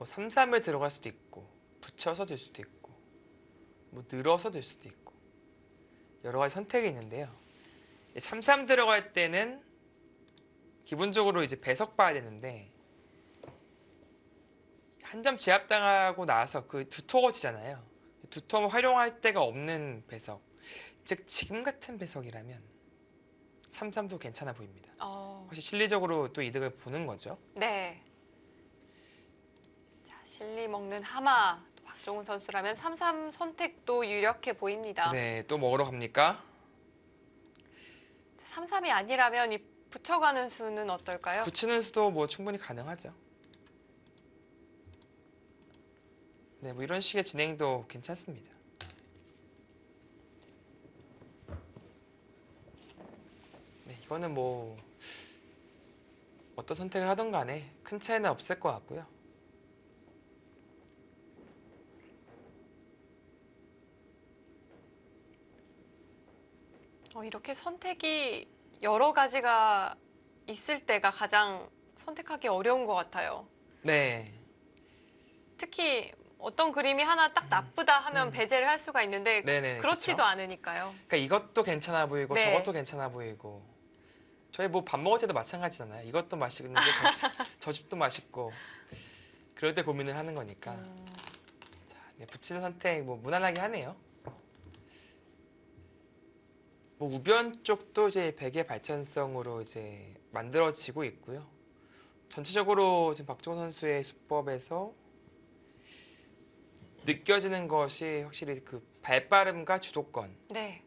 3-3을 들어갈 수도 있고 붙여서 들 수도 있고 뭐 늘어서 들 수도 있고 여러 가지 선택이 있는데요. 3-3 들어갈 때는 기본적으로 이제 배석 봐야 되는데 한 점 제압당하고 나서 그 두터워지잖아요. 두터 활용할 데가 없는 배석. 즉 지금 같은 배석이라면 3-3도 괜찮아 보입니다. 혹시 실리적으로 또 이득을 보는 거죠. 네. 자, 실리 먹는 하마. 또 박종훈 선수라면 3-3 선택도 유력해 보입니다. 네, 또 먹으러 갑니까? 3-3이 아니라면 이 붙여가는 수는 어떨까요? 붙이는 수도 뭐 충분히 가능하죠. 네, 뭐 이런 식의 진행도 괜찮습니다. 네, 이거는 뭐 어떤 선택을 하든 간에 큰 차이는 없을 것 같고요. 이렇게 선택이 여러 가지가 있을 때가 가장 선택하기 어려운 것 같아요. 네, 특히 어떤 그림이 하나 딱 나쁘다 하면 배제를 할 수가 있는데 네네, 그렇지도 그쵸? 않으니까요. 그러니까 이것도 괜찮아 보이고 네. 저것도 괜찮아 보이고 저희 뭐 밥 먹을 때도 마찬가지잖아요. 이것도 맛있는데 저 집도 맛있고 그럴 때 고민을 하는 거니까. 자, 네, 붙이는 선택 뭐 무난하게 하네요. 뭐 우변 쪽도 이제 백의 발전성으로 이제 만들어지고 있고요. 전체적으로 지금 박종훈 선수의 수법에서 느껴지는 것이 확실히 그 발빠름과 주도권 네.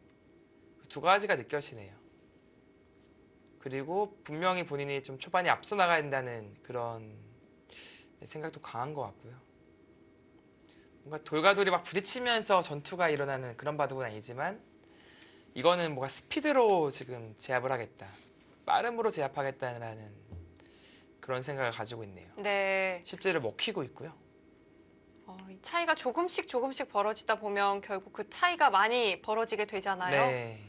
두 가지가 느껴지네요. 그리고 분명히 본인이 좀 초반에 앞서 나가야 된다는 그런 생각도 강한 것 같고요. 뭔가 돌과 돌이 막 부딪히면서 전투가 일어나는 그런 바둑은 아니지만 이거는 뭔가 스피드로 지금 제압을 하겠다. 빠름으로 제압하겠다는 그런 생각을 가지고 있네요. 네. 실제로 먹히고 있고요. 이 차이가 조금씩 벌어지다 보면 결국 그 차이가 많이 벌어지게 되잖아요. 네.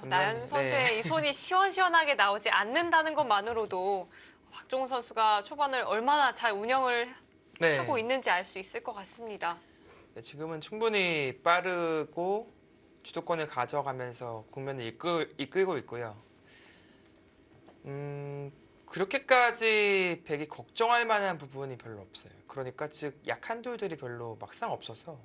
나연 선수의 이 손이 시원시원하게 나오지 않는다는 것만으로도 박종훈 선수가 초반을 얼마나 잘 운영을 네. 하고 있는지 알 수 있을 것 같습니다. 네, 지금은 충분히 빠르고 주도권을 가져가면서 국면을 이끌고 있고요. 그렇게까지 백이 걱정할 만한 부분이 별로 없어요. 그러니까 즉 약한 돌들이 별로 막상 없어서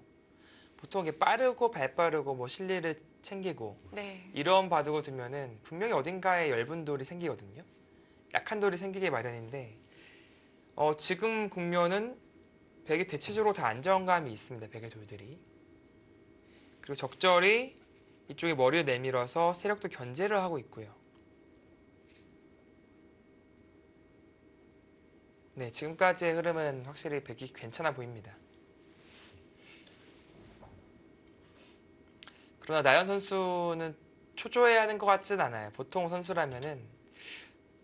보통 이게 빠르고 발빠르고 뭐 실리를 챙기고 네. 이런 바둑을 두면은 분명히 어딘가에 엷은 돌이 생기거든요. 약한 돌이 생기기 마련인데 지금 국면은 백이 대체적으로 다 안정감이 있습니다. 백의 돌들이. 그리고 적절히 이쪽에 머리를 내밀어서 세력도 견제를 하고 있고요. 네, 지금까지의 흐름은 확실히 백이 괜찮아 보입니다. 그러나 나연 선수는 초조해야 하는 것 같진 않아요. 보통 선수라면은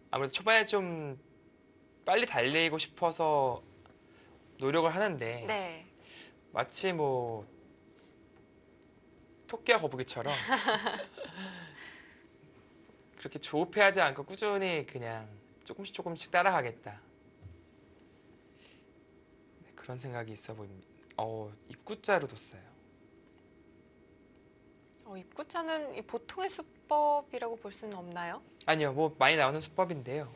아무래도 초반에 좀 빨리 달리고 싶어서 노력을 하는데 네. 마치 뭐 토끼와 거북이처럼 그렇게 조급해하지 않고 꾸준히 그냥 조금씩 따라가겠다. 네, 그런 생각이 있어 보입니다. 입구자로 뒀어요. 입구자는 이 보통의 수법이라고 볼 수는 없나요? 아니요, 뭐 많이 나오는 수법인데요.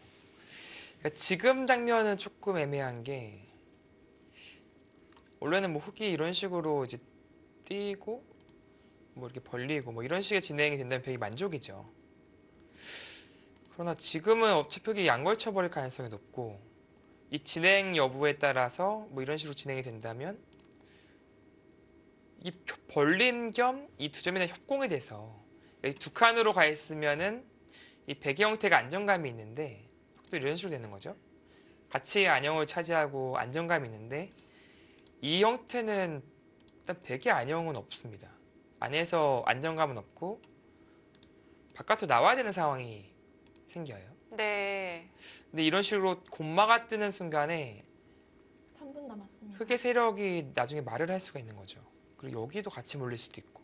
그러니까 지금 장면은 조금 애매한 게 원래는 뭐 훅이 이런 식으로 이제 뛰고 뭐 이렇게 벌리고 뭐 이런 식의 진행이 된다면 백이 만족이죠. 그러나 지금은 어차피 흑이 양걸쳐 버릴 가능성이 높고 이 진행 여부에 따라서 뭐 이런 식으로 진행이 된다면 이 벌린 겸 이 두 점이 협공이 돼서 이 두 칸으로 가 있으면은 이 백의 형태가 안정감이 있는데 또 이런 식으로 되는 거죠. 같이 안형을 차지하고 안정감이 있는데 이 형태는 일단 백의 안형은 없습니다. 안에서 안정감은 없고 바깥으로 나와야 되는 상황이 생겨요. 네. 근데 이런 식으로 곰마가 뜨는 순간에 3분 남았습니다. 흑의 세력이 나중에 말을 할 수가 있는 거죠. 그리고 여기도 같이 몰릴 수도 있고.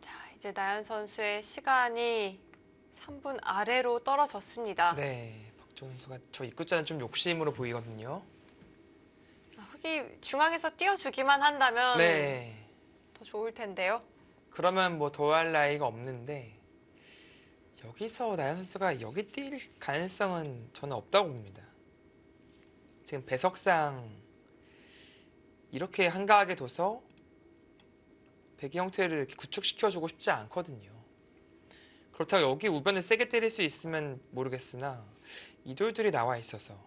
자, 이제 나연 선수의 시간이 3분 아래로 떨어졌습니다. 네, 박종 선수가 저 입구자는 좀 욕심으로 보이거든요. 흑이 중앙에서 띄워주기만 한다면 네, 더 좋을 텐데요. 그러면 뭐 더할 나위가 없는데 여기서 나연 선수가 여기 뛸 가능성은 저는 없다고 봅니다. 지금 배석상 이렇게 한가하게 둬서 백의 형태를 이렇게 구축시켜주고 싶지 않거든요. 그렇다고 여기 우변을 세게 때릴 수 있으면 모르겠으나 이 돌들이 나와 있어서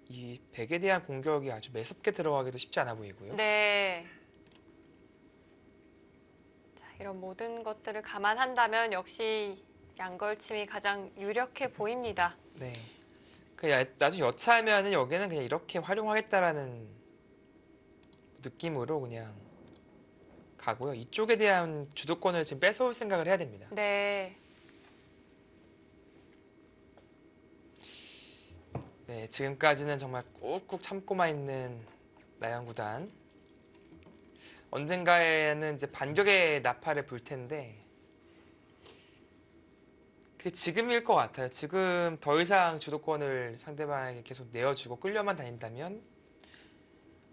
이 백에 대한 공격이 아주 매섭게 들어가기도 쉽지 않아 보이고요. 네. 자, 이런 모든 것들을 감안한다면 역시 양걸침이 가장 유력해 보입니다. 네. 나중에 여차하면은 여기는 그냥 이렇게 활용하겠다라는 느낌으로 그냥 가고요. 이쪽에 대한 주도권을 지금 뺏어올 생각을 해야 됩니다. 네. 네, 지금까지는 정말 꾹꾹 참고만 있는 나연구단. 언젠가에는 이제 반격의 나팔을 불 텐데 그게 지금일 것 같아요. 지금 더 이상 주도권을 상대방에게 계속 내어주고 끌려만 다닌다면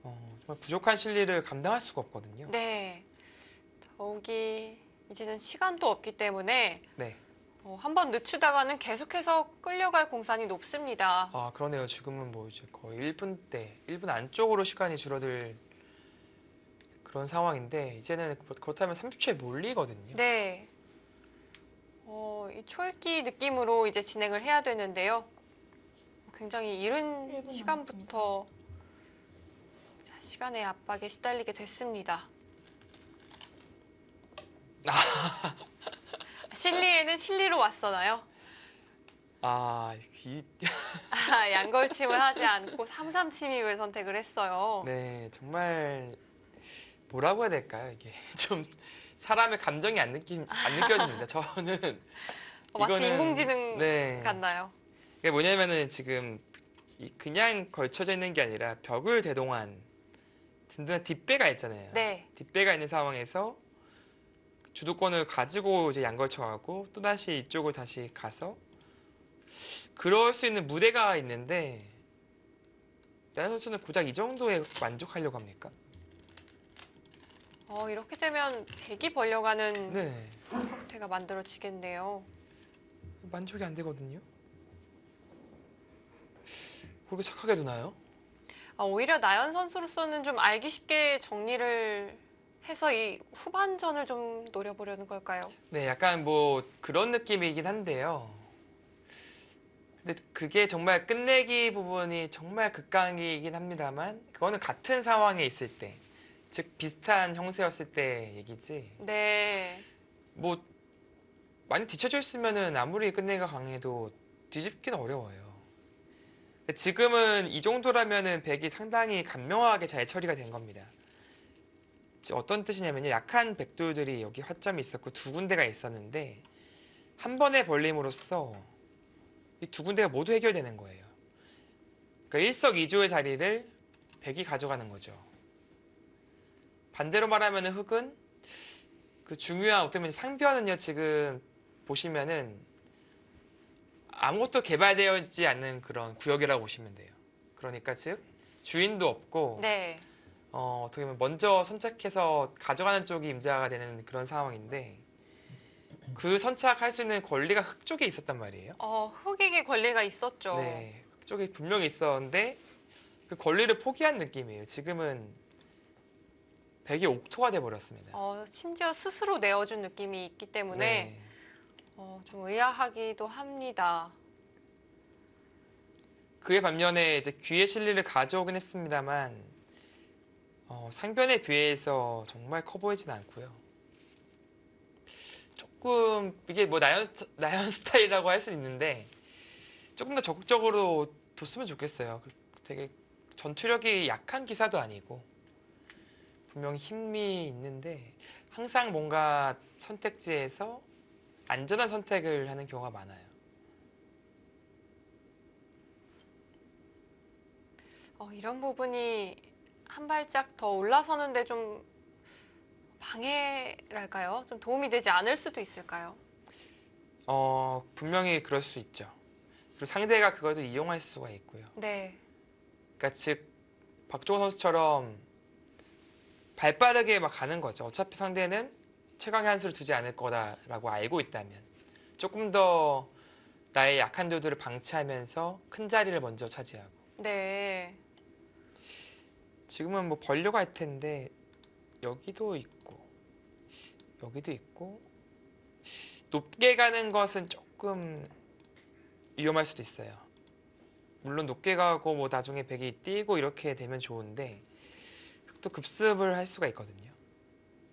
정말 부족한 실리를 감당할 수가 없거든요. 네. 더욱이 이제는 시간도 없기 때문에 네. 한번 늦추다가는 계속해서 끌려갈 공산이 높습니다. 아, 그러네요. 지금은 뭐 이제 거의 1분 안쪽으로 시간이 줄어들 그런 상황인데 이제는 그렇다면 30초에 몰리거든요. 네. 이 초읽기 느낌으로 이제 진행을 해야 되는데요. 굉장히 이른 1분 시간부터 자, 시간의 압박에 시달리게 됐습니다. 실리에는 실리로 왔었나요? 양걸침을 하지 않고 3-3 침입을 선택을 했어요. 네, 정말 뭐라고 해야 될까요? 이게 좀 사람의 감정이 안 느껴집니다. 저는 마치 이거는- 인공지능 네. 같나요? 이게 뭐냐면은 지금 그냥 걸쳐져 있는 게 아니라 벽을 대동한 든든한 뒷배가 있잖아요. 네. 뒷배가 있는 상황에서 주도권을 가지고 이제 양걸쳐가고 또 다시 이쪽을 다시 가서 그럴 수 있는 무대가 있는데 나연 선수는 고작 이 정도에 만족하려고 합니까? 이렇게 되면 백이 벌려가는 네, 형태가 만들어지겠네요. 만족이 안 되거든요. 그렇게 착하게 두나요? 오히려 나연 선수로서는 좀 알기 쉽게 정리를 해서 이 후반전을 좀 노려보려는 걸까요? 네, 약간 뭐 그런 느낌이긴 한데요. 근데 그게 정말 끝내기 부분이 정말 극강이긴 합니다만 그거는 같은 상황에 있을 때, 즉 비슷한 형세였을 때 얘기지. 네. 뭐 많이 뒤쳐져 있으면은 아무리 끝내기가 강해도 뒤집기는 어려워요. 근데 지금은 이 정도라면은 백이 상당히 간명하게 잘 처리가 된 겁니다. 즉 어떤 뜻이냐면요, 약한 백돌들이 여기 화점이 있었고 두 군데가 있었는데 한 번에 벌림으로써 이 두 군데가 모두 해결되는 거예요. 그러니까 일석이조의 자리를 백이 가져가는 거죠. 반대로 말하면 흑은 그 중요한 어떻게 보면 상변은요, 지금 보시면은 아무것도 개발되어 있지 않는 그런 구역이라고 보시면 돼요. 그러니까 즉 주인도 없고 네. 어떻게 보면 먼저 선착해서 가져가는 쪽이 임자가 되는 그런 상황인데 그 선착할 수 있는 권리가 흑 쪽에 있었단 말이에요. 흑익의 권리가 있었죠. 네, 흑 쪽에 분명히 있었는데 그 권리를 포기한 느낌이에요. 지금은 백이 옥토가 돼버렸습니다. 심지어 스스로 내어준 느낌이 있기 때문에 네. 좀 의아하기도 합니다. 그에 반면에 이제 귀의 실리를 가져오긴 했습니다만 상변에 비해서 정말 커 보이진 않고요. 조금 이게 뭐 나연 스타일이라고 할 수 있는데 조금 더 적극적으로 뒀으면 좋겠어요. 되게 전투력이 약한 기사도 아니고 분명히 힘이 있는데 항상 뭔가 선택지에서 안전한 선택을 하는 경우가 많아요. 이런 부분이 한 발짝 더 올라서는데 좀 방해랄까요? 좀 도움이 되지 않을 수도 있을까요? 분명히 그럴 수 있죠. 그리고 상대가 그걸 또 이용할 수가 있고요. 네. 그러니까 즉 박종호 선수처럼 발빠르게 막 가는 거죠. 어차피 상대는 최강의 한 수를 두지 않을 거다라고 알고 있다면 조금 더 나의 약한 조들을 방치하면서 큰 자리를 먼저 차지하고 네. 지금은 뭐 벌려고 할 텐데 여기도 있고 여기도 있고 높게 가는 것은 조금 위험할 수도 있어요. 물론 높게 가고 뭐 나중에 백이 뛰고 이렇게 되면 좋은데 또 급습을 할 수가 있거든요.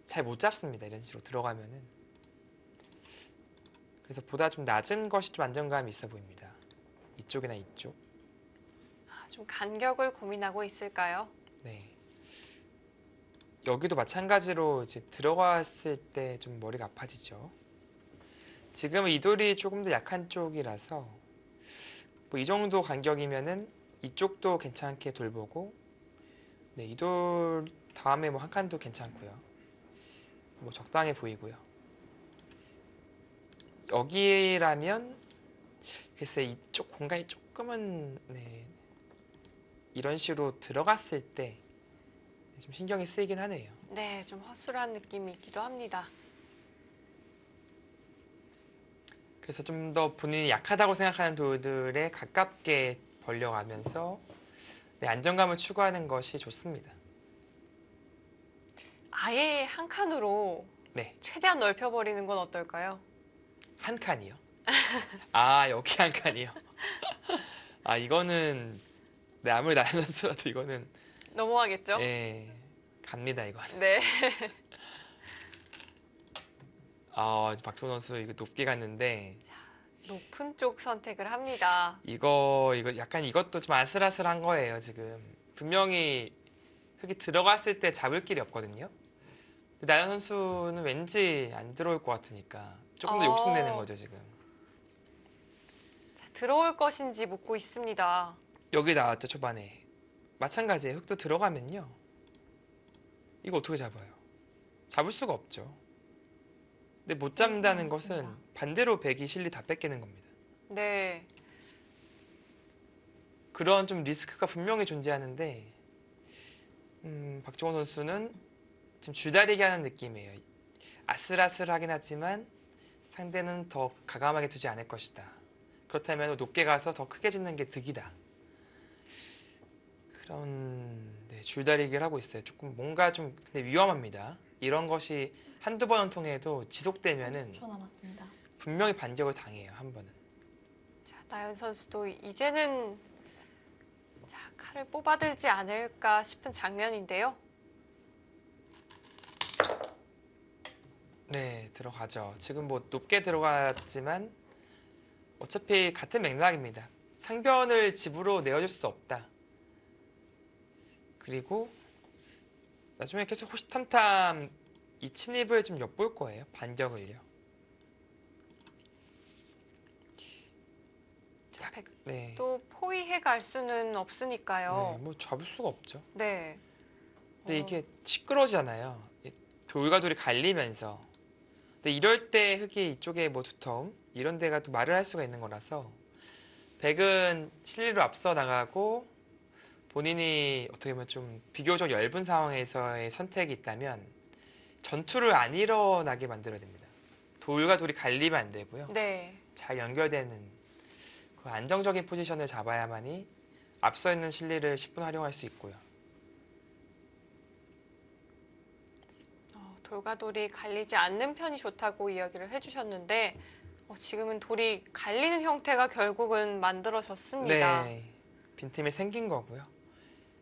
잘 못 잡습니다. 이런 식으로 들어가면은. 그래서 보다 좀 낮은 것이 좀 안정감이 있어 보입니다. 이쪽이나 이쪽. 좀 간격을 고민하고 있을까요? 네. 여기도 마찬가지로 이제 들어갔을 때 좀 머리가 아파지죠. 지금은 이 돌이 조금 더 약한 쪽이라서 뭐 이 정도 간격이면은 이쪽도 괜찮게 돌보고 네, 이 돌 다음에 뭐 한 칸도 괜찮고요. 뭐 적당해 보이고요. 여기라면 글쎄 이쪽 공간이 조금은 네, 이런 식으로 들어갔을 때 좀 신경이 쓰이긴 하네요. 네, 좀 허술한 느낌이 있기도 합니다. 그래서 좀 더 본인이 약하다고 생각하는 돌들에 가깝게 벌려가면서 네, 안정감을 추구하는 것이 좋습니다. 아예 한 칸으로 네, 최대한 넓혀버리는 건 어떨까요? 한 칸이요. 아, 여기 한 칸이요. 아, 이거는 네, 아무리 나연 선수라도 이거는 넘어가겠죠? 예, 갑니다 이거는. 네. 박종호 선수 이거 높게 갔는데 높은 쪽 선택을 합니다. 이거 약간 이것도 좀 아슬아슬한 거예요 지금. 분명히 흙이 들어갔을 때 잡을 길이 없거든요. 근데 나연 선수는 왠지 안 들어올 것 같으니까 조금 더 욕심내는 거죠 지금. 자, 들어올 것인지 묻고 있습니다. 여기 나왔죠 초반에. 마찬가지예요. 흙도 들어가면요. 이거 어떻게 잡아요? 잡을 수가 없죠. 근데 못 잡는다는 것은 반대로 백이 실리 다 뺏기는 겁니다. 네. 그런 좀 리스크가 분명히 존재하는데 박종호 선수는 지금 줄다리기 하는 느낌이에요. 아슬아슬하긴 하지만 상대는 더 과감하게 두지 않을 것이다. 그렇다면 높게 가서 더 크게 짓는 게 득이다. 그런 네, 줄다리기를 하고 있어요. 조금 뭔가 좀 근데 위험합니다. 이런 것이 한두 번은 통해도 지속되면은 30초 남았습니다. 분명히 반격을 당해요. 한 번은. 자, 나연 선수도 이제는 자, 칼을 뽑아들지 않을까 싶은 장면인데요. 네, 들어가죠. 지금 뭐 높게 들어갔지만 어차피 같은 맥락입니다. 상변을 집으로 내어줄 수 없다. 그리고 나중에 계속 호시탐탐 이 침입을 좀 엿볼 거예요. 반격을요. 자, 백도 네. 포위해 갈 수는 없으니까요. 네, 뭐 잡을 수가 없죠. 네. 근데 이게 시끄러지잖아요. 돌과 돌이 갈리면서. 근데 이럴 때 흙이 이쪽에 뭐 두텀 이런 데가 또 말을 할 수가 있는 거라서 백은 실리로 앞서 나가고 본인이 어떻게 보면 좀 비교적 얇은 상황에서의 선택이 있다면 전투를 안 일어나게 만들어야 됩니다. 돌과 돌이 갈리면 안 되고요. 네. 잘 연결되는 그 안정적인 포지션을 잡아야만이 앞서 있는 실리를 10분 활용할 수 있고요. 돌과 돌이 갈리지 않는 편이 좋다고 이야기를 해주셨는데 지금은 돌이 갈리는 형태가 결국은 만들어졌습니다. 네, 빈틈이 생긴 거고요.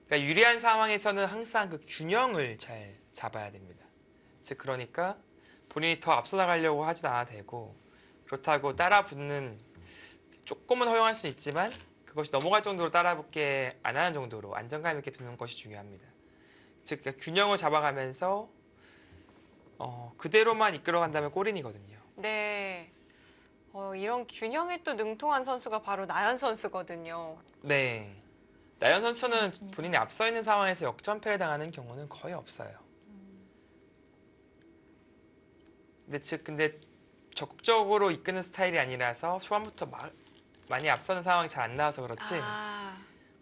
그러니까 유리한 상황에서는 항상 그 균형을 잘 잡아야 됩니다. 즉 그러니까 본인이 더 앞서 나가려고 하지도 않아도 되고 그렇다고 따라 붙는 조금은 허용할 수 있지만 그것이 넘어갈 정도로 따라 붙게 안 하는 정도로 안정감 있게 두는 것이 중요합니다. 즉 그러니까 균형을 잡아가면서 그대로만 이끌어간다면 골인이거든요. 네. 이런 균형에 또 능통한 선수가 바로 나연 선수거든요. 네. 나연 선수는 본인이 앞서 있는 상황에서 역전패를 당하는 경우는 거의 없어요. 근데 적극적으로 이끄는 스타일이 아니라서 초반부터 많이 앞서는 상황이 잘 안 나와서 그렇지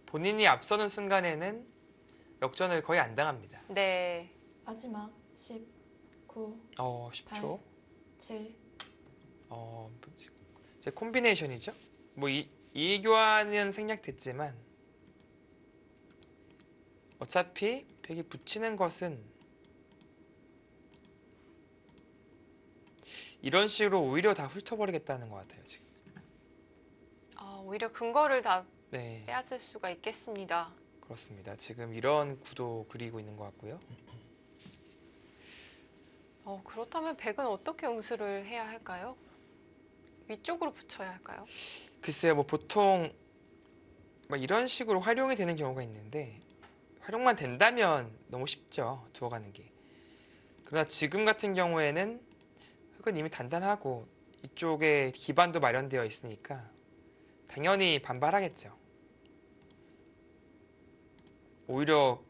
본인이 앞서는 순간에는 역전을 거의 안 당합니다. 네. 마지막 10, 9, 10초. 7, 제 콤비네이션이죠. 뭐 이 교환은 생략됐지만 어차피 벽이 붙이는 것은 이런 식으로 오히려 다 훑어버리겠다는 것 같아요 지금. 오히려 근거를 다 네, 빼앗을 수가 있겠습니다. 그렇습니다. 지금 이런 구도 그리고 있는 것 같고요. 그렇다면 백은 어떻게 응수를 해야 할까요? 위쪽으로 붙여야 할까요? 글쎄요, 뭐 보통 막 이런 식으로 활용이 되는 경우가 있는데 활용만 된다면 너무 쉽죠, 두어가는 게. 그러나 지금 같은 경우에는 흙은 이미 단단하고 이쪽에 기반도 마련되어 있으니까 당연히 반발하겠죠. 오히려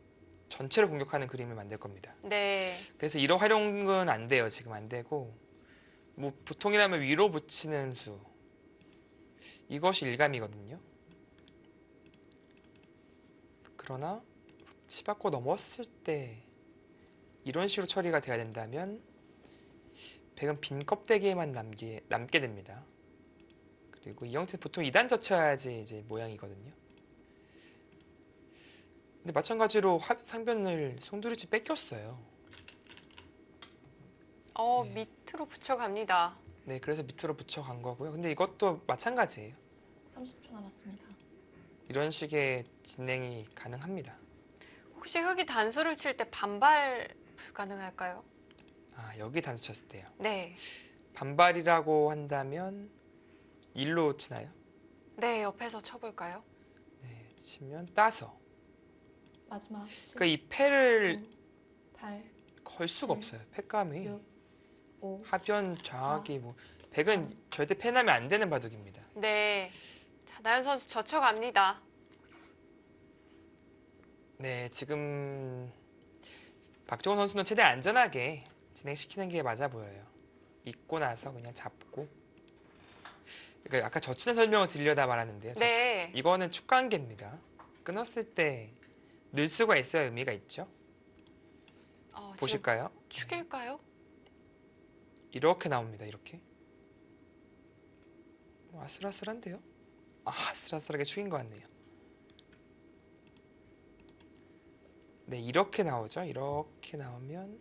전체를 공격하는 그림을 만들 겁니다. 네. 그래서 이런 활용은 안 돼요. 지금 안 되고 뭐 보통이라면 위로 붙이는 수 이것이 일감이거든요. 그러나 치받고 넘었을 때 이런 식으로 처리가 돼야 된다면 백은 빈 껍데기에만 남게 됩니다. 그리고 이 형태는 보통 2단 젖혀야지 이제 모양이거든요. 근데 마찬가지로 상변을 송두리째 뺏겼어요. 네. 밑으로 붙여갑니다. 네, 그래서 밑으로 붙여간 거고요. 근데 이것도 마찬가지예요. 30초 남았습니다. 이런 식의 진행이 가능합니다. 혹시 흙이 단수를 칠 때 반발 불가능할까요? 여기 단수 쳤을 때요. 네. 반발이라고 한다면 1로 치나요? 네, 옆에서 쳐볼까요? 네, 치면 따서. 마지막 10, 그러니까 이 패를 9, 8, 걸 수가 칠, 없어요. 패감이 6, 5, 하변 정확히 뭐 백은 절대 패나면 안 되는 바둑입니다. 네. 자, 나연 선수 젖혀갑니다. 네, 지금 박종원 선수는 최대한 안전하게 진행시키는 게 맞아 보여요. 잊고 나서 그냥 잡고. 그러니까 아까 젖히는 설명을 드리려다 말았는데요. 네. 이거는 축관계입니다. 끊었을 때 늘 수가 있어야 의미가 있죠. 지금 보실까요? 축일까요? 이렇게 나옵니다. 이렇게. 아슬아슬한데요? 아슬아슬하게 축인 것 같네요. 네, 이렇게 나오죠. 이렇게 나오면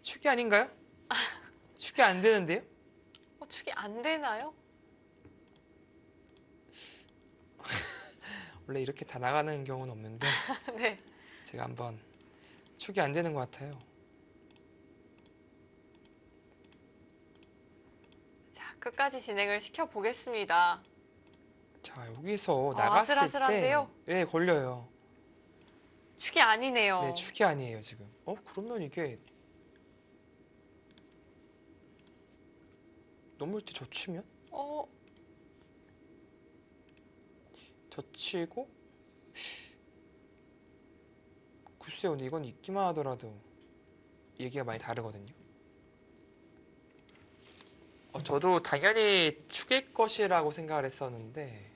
축이 아닌가요? 축이 안 되는데요? 축이 안 되나요? 원래 이렇게 다 나가는 경우는 없는데 네. 제가 한번 축이 안 되는 것 같아요. 자, 끝까지 진행을 시켜보겠습니다. 자, 여기서 나갔을 아슬아슬한데요? 때 네, 걸려요. 축이 아니네요. 네, 축이 아니에요, 지금. 그러면 이게 넘을 때 젖히면? 젖히고 글쎄요, 근데 이건 있기만 하더라도 얘기가 많이 다르거든요. 저도 당연히 축일 것이라고 생각을 했었는데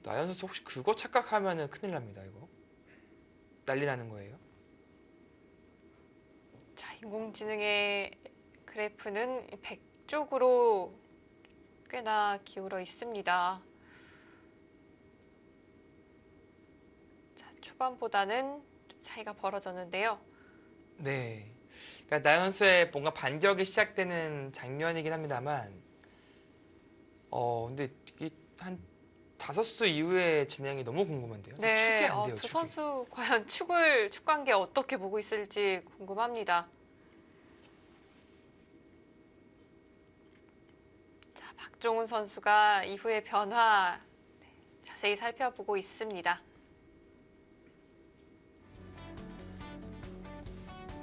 나연 선수 혹시 그거 착각하면은 큰일 납니다. 이거 난리 나는 거예요. 인공지능의 그래프는 100쪽으로 꽤나 기울어 있습니다. 자, 초반보다는 좀 차이가 벌어졌는데요. 네. 그러니까 나연 선수의 뭔가 반격이 시작되는 장면이긴 합니다만, 근데 이게 한 5수 이후의 진행이 너무 궁금한데요. 축이 네, 안 돼요, 두 축이. 선수 과연 축 관계 어떻게 보고 있을지 궁금합니다. 자, 박종훈 선수가 이후의 변화 자세히 살펴보고 있습니다.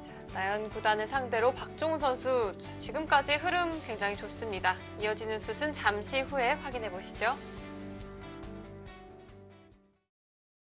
자, 나연 구단을 상대로 박종훈 선수 지금까지 흐름 굉장히 좋습니다. 이어지는 슛은 잠시 후에 확인해 보시죠.